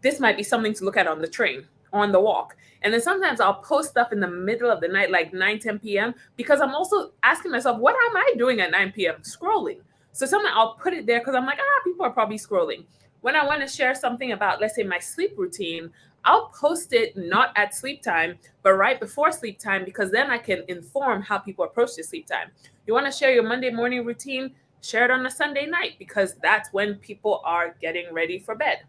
this might be something to look at on the train, on the walk. And then sometimes I'll post stuff in the middle of the night, like 9, 10 p.m., because I'm also asking myself, what am I doing at 9 p.m.? Scrolling. So sometimes I'll put it there because I'm like, people are probably scrolling. When I want to share something about, let's say, my sleep routine, I'll post it not at sleep time, but right before sleep time, because then I can inform how people approach their sleep time. You want to share your Monday morning routine, share it on a Sunday night, because that's when people are getting ready for bed.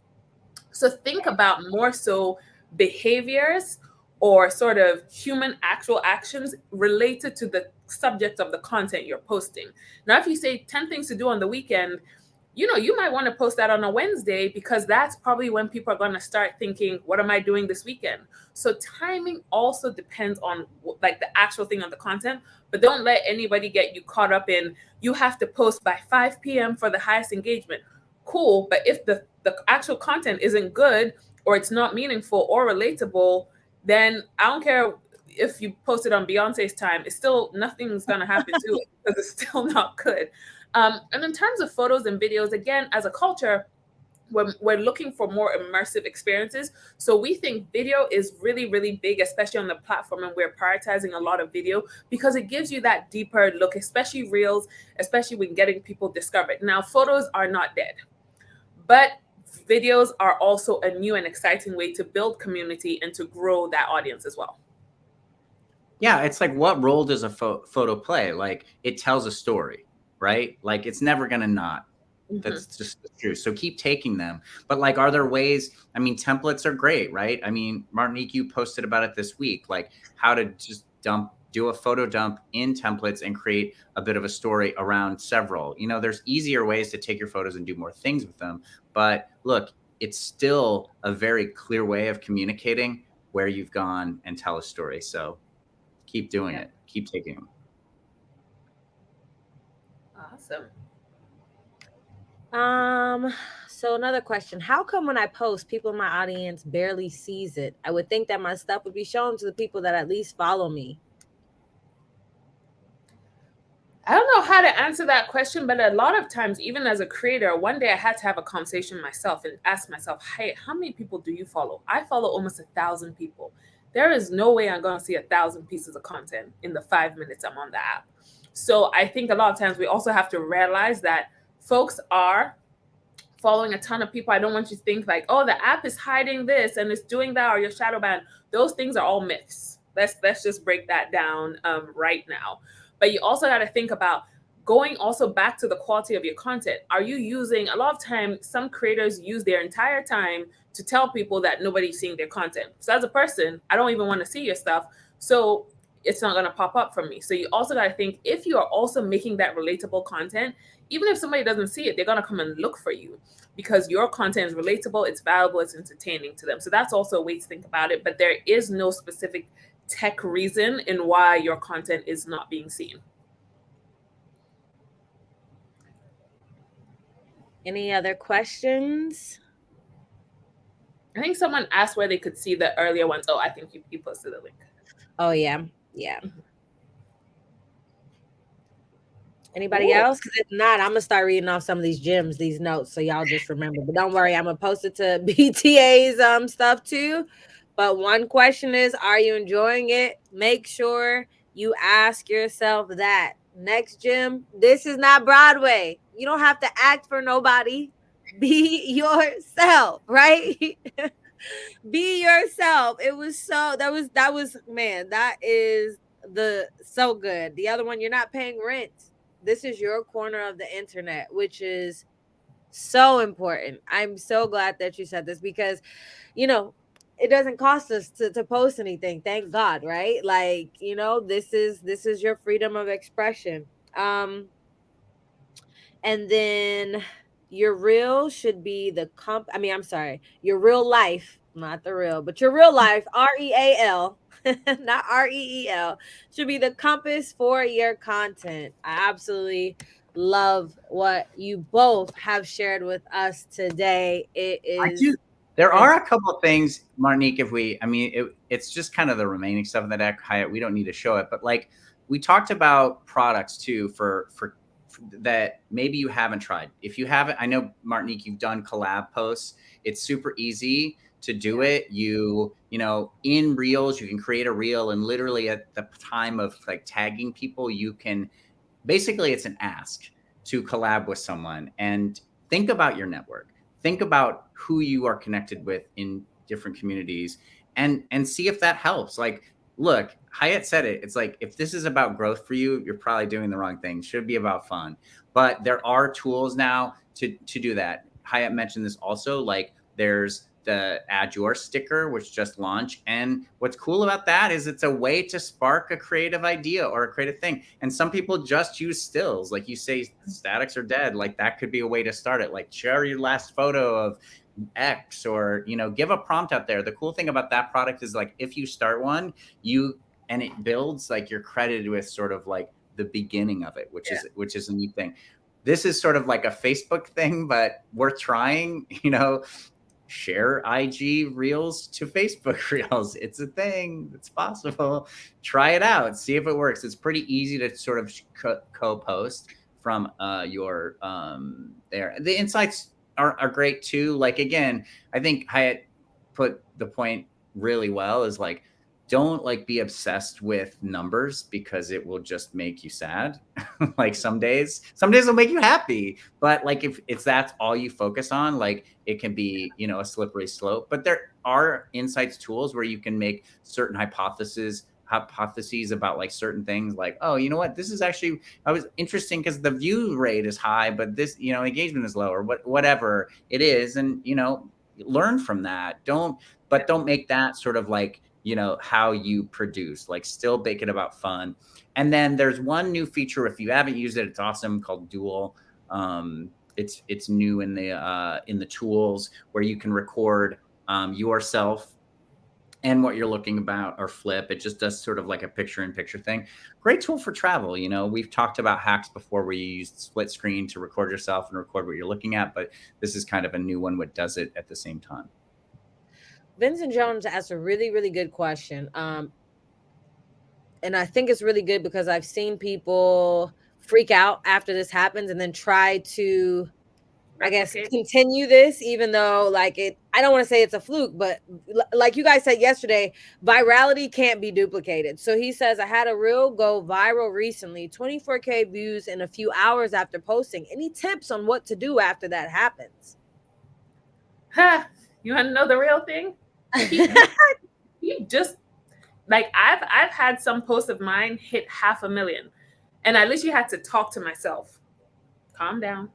So think about more so behaviors or sort of human actual actions related to the subject of the content you're posting. Now, if you say 10 things to do on the weekend, you might want to post that on a Wednesday, because that's probably when people are going to start thinking, what am I doing this weekend? So timing also depends on like the actual thing on the content, but don't let anybody get you caught up in, you have to post by 5 p.m. for the highest engagement. Cool. But if the actual content isn't good, or it's not meaningful or relatable, then I don't care if you post it on Beyonce's time, it's still, nothing's going to happen to it because it's still not good. And in terms of photos and videos, again, as a culture, we're looking for more immersive experiences. So we think video is really, really big, especially on the platform. And we're prioritizing a lot of video because it gives you that deeper look, especially reels, especially when getting people discovered. Now, photos are not dead, but videos are also a new and exciting way to build community and to grow that audience as well. Yeah, it's like, what role does a photo play? Like, it tells a story, right? Like, it's never going to not. That's just the truth. So keep taking them. But like, are there ways? I mean, templates are great, right? I mean, Martinique, you posted about it this week, like how to just do a photo dump in templates and create a bit of a story around several. There's easier ways to take your photos and do more things with them. But look, it's still a very clear way of communicating where you've gone and tell a story. So keep doing it. Keep taking them. Awesome. So another question, how come when I post, people in my audience barely sees it? I would think that my stuff would be shown to the people that at least follow me. I don't know how to answer that question, but a lot of times, even as a creator, one day I had to have a conversation myself and ask myself, hey, how many people do you follow? I follow almost 1,000 people. There is no way I'm going to see 1,000 pieces of content in the 5 minutes I'm on the app. So I think a lot of times we also have to realize that folks are following a ton of people. I don't want you to think like, oh, the app is hiding this and it's doing that, or your shadow ban. Those things are all myths. Let's just break that down right now. But you also got to think about going also back to the quality of your content. Are you using, a lot of times, some creators use their entire time to tell people that nobody's seeing their content. So as a person, I don't even want to see your stuff. So it's not going to pop up for me. So you also got to think, if you are also making that relatable content, even if somebody doesn't see it, they're going to come and look for you because your content is relatable, it's valuable, it's entertaining to them. So that's also a way to think about it. But there is no specific tech reason in why your content is not being seen. Any other questions? I think someone asked where they could see the earlier ones. Oh, I think you posted the link. Oh, yeah. Anybody else? Because if not, I'm going to start reading off some of these gems, these notes, so y'all just remember. But don't worry, I'm going to post it to BTA's stuff too. But one question is, are you enjoying it? Make sure you ask yourself that. Next gem, this is not Broadway. You don't have to act for nobody. Be yourself, right? Be yourself. It was so, that was, man, that is so good. The other one, you're not paying rent. This is your corner of the internet, which is so important. I'm so glad that you said this because, it doesn't cost us to post anything. Thank God, right? Like, this is your freedom of expression. And then your real should be your real life, not the real, but your real life, REAL, not REEL, should be the compass for your content. I absolutely love what you both have shared with us today. It is. There are a couple of things, Martinique, it's just kind of the remaining stuff in the deck. Hayet, we don't need to show it, but like we talked about products too for that maybe you haven't tried. If you haven't, I know, Martinique, you've done collab posts. It's super easy to do it. In Reels, you can create a reel, and literally at the time of like tagging people, you can, basically it's an ask to collab with someone. And think about your network. Think about who you are connected with in different communities and see if that helps. Like, look, Hayet said it. It's like, if this is about growth for you, you're probably doing the wrong thing. It should be about fun. But there are tools now to do that. Hayet mentioned this also. Like, there's the Add Your sticker, which just launched. And what's cool about that is it's a way to spark a creative idea or a creative thing. And some people just use stills. Like you say, statics are dead. Like that could be a way to start it. Like share your last photo of X, or, you know, give a prompt out there. The cool thing about that product is like, if you start one, and it builds, like you're credited with sort of like the beginning of it, which is a neat thing. This is sort of like a Facebook thing, but we're trying, you know, share IG reels to Facebook reels. It's a thing. It's possible. Try it out. See if it works. It's pretty easy to sort of co-post from your there. The insights are great too. Like, again, I think Hayet put the point really well, is like, don't like be obsessed with numbers, because it will just make you sad. Like some days will make you happy, but like if that's all you focus on, like it can be, you know, a slippery slope. But there are insights tools where you can make certain hypotheses about like certain things, like, oh, you know what, this is actually, I was interesting because the view rate is high, but this, you know, engagement is low, or whatever it is. And, you know, learn from that. Don't make that sort of like, you know, how you produce. Like, still make it about fun. And then there's one new feature, if you haven't used it, it's awesome, called Dual. It's new in the tools, where you can record yourself and what you're looking about, or flip. It just does sort of like a picture-in-picture thing. Great tool for travel. You know, we've talked about hacks before where you use split screen to record yourself and record what you're looking at, but this is kind of a new one that does it at the same time. Vincent Jones asked a really, really good question. And I think it's really good because I've seen people freak out after this happens and then try to, I guess, continue this, even though like I don't want to say it's a fluke, but like you guys said yesterday, virality can't be duplicated. So he says, I had a reel go viral recently, 24K views in a few hours after posting. Any tips on what to do after that happens? You want to know the real thing? He just, like, I've had some posts of mine hit 500,000, and I literally had to talk to myself, calm down,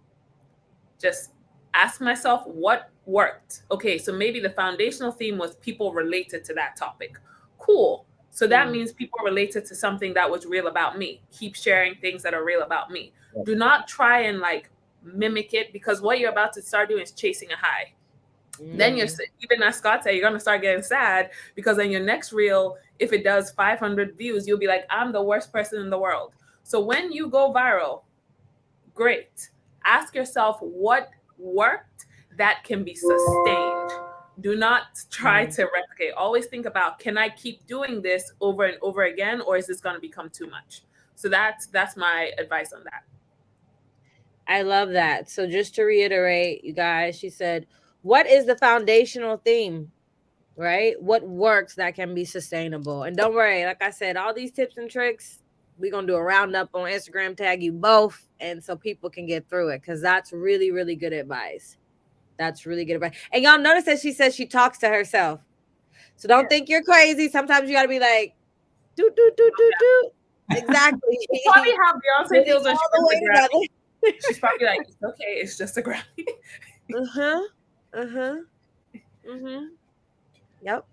just ask myself what worked. Okay, so maybe the foundational theme was people related to that topic. Cool. So that means people related to something that was real about me. Keep sharing things that are real about me. Do not try and like mimic it, because what you're about to start doing is chasing a high. Then you're, even as Scott said, you're going to start getting sad, because then your next reel, if it does 500 views, you'll be like, I'm the worst person in the world. So when you go viral, great. Ask yourself what worked that can be sustained. Do not try to replicate. Always think about, can I keep doing this over and over again, or is this going to become too much? So that's my advice on that. I love that. So just to reiterate, you guys, she said, what is the foundational theme, right? What works that can be sustainable? And don't worry, like I said, all these tips and tricks, we're going to do a roundup on Instagram, tag you both, and so people can get through it, because that's really, really good advice. That's really good advice. And y'all notice that she says she talks to herself. So don't think you're crazy. Sometimes you got to be like, do. Exactly. Probably how Beyonce feels when she's probably like, it's okay, it's just a Grammy. Yep.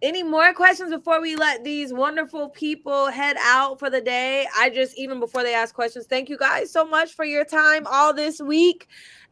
Any more questions before we let these wonderful people head out for the day? Even before they ask questions, thank you guys so much for your time all this week.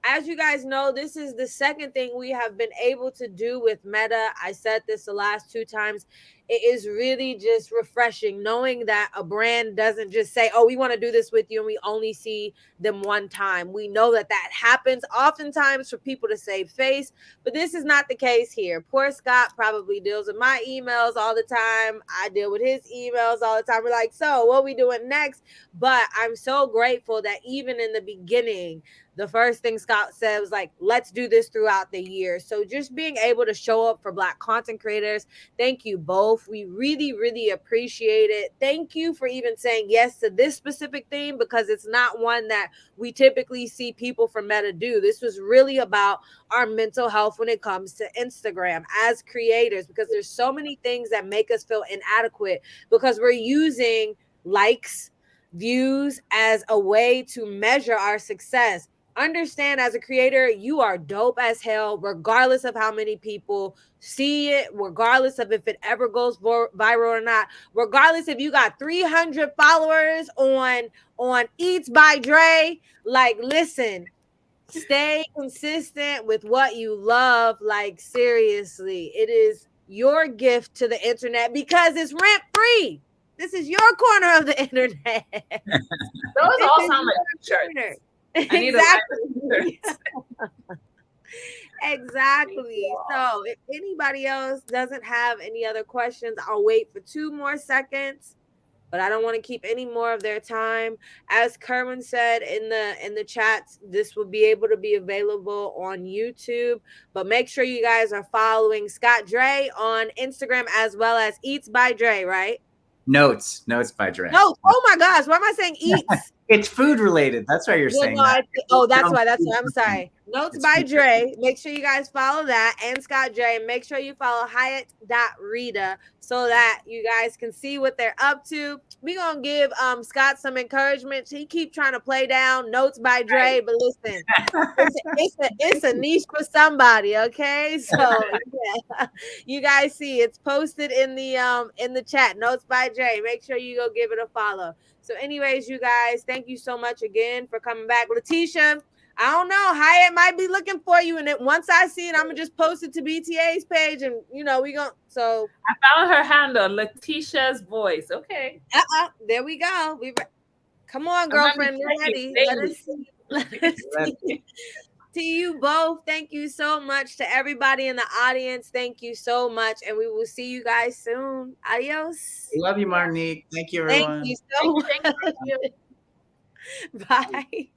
As you guys know, this is the second thing we have been able to do with Meta. I said this the last 2 times. It is really just refreshing knowing that a brand doesn't just say, oh, we want to do this with you, and we only see them one time. We know that happens oftentimes for people to save face, but this is not the case here. Poor Scott probably deals with my emails all the time. I deal with his emails all the time. We're like, so what are we doing next? But I'm so grateful that even in the beginning, the first thing Scott said was like, let's do this throughout the year. So just being able to show up for Black content creators, thank you both. We really, really appreciate it. Thank you for even saying yes to this specific theme, because it's not one that we typically see people from Meta do. This was really about our mental health when it comes to Instagram as creators, because there's so many things that make us feel inadequate because we're using likes, views as a way to measure our success. understand as a creator, you are dope as hell, regardless of how many people see it, regardless of if it ever goes viral or not, regardless if you got 300 followers on Eats by Dre. Like, listen, stay consistent with what you love. Like, seriously, it is your gift to the internet because it's rent free. This is your corner of the internet. Those all sound like shirts. Exactly. Exactly. So if anybody else doesn't have any other questions, I'll wait for 2 more seconds, but I don't want to keep any more of their time. As Kerwin said in the chats, this will be able to be available on YouTube, but make sure you guys are following Scott Dre on Instagram as well as Eats by Dre, right? Notes by Dre. No, oh my gosh, why am I saying Eats? It's food related. That's why you're saying that. That's why. I'm sorry. Notes by Dre. Make sure you guys follow that and Scott Dre. And make sure you follow Hayet.Rida so that you guys can see what they're up to. We're going to give Scott some encouragement. He keep trying to play down Notes by Dre, but listen, it's a niche for somebody, okay? So yeah, you guys see it's posted in the chat. Notes by Dre. Make sure you go give it a follow. So anyways, you guys, thank you so much again for coming back. Letitia, I don't know. Hayet might be looking for you. And once I see it, I'm going to just post it to BTA's page. And, we going to. So I found her handle, Letitia's Voice. Okay. There we go. Come on, girlfriend. We're ready. Let us see. To you both, thank you so much. To everybody in the audience, thank you so much. And we will see you guys soon. Adios. We love you, Martinique. Thank you, everyone. Thank you so much. Thank you. Bye.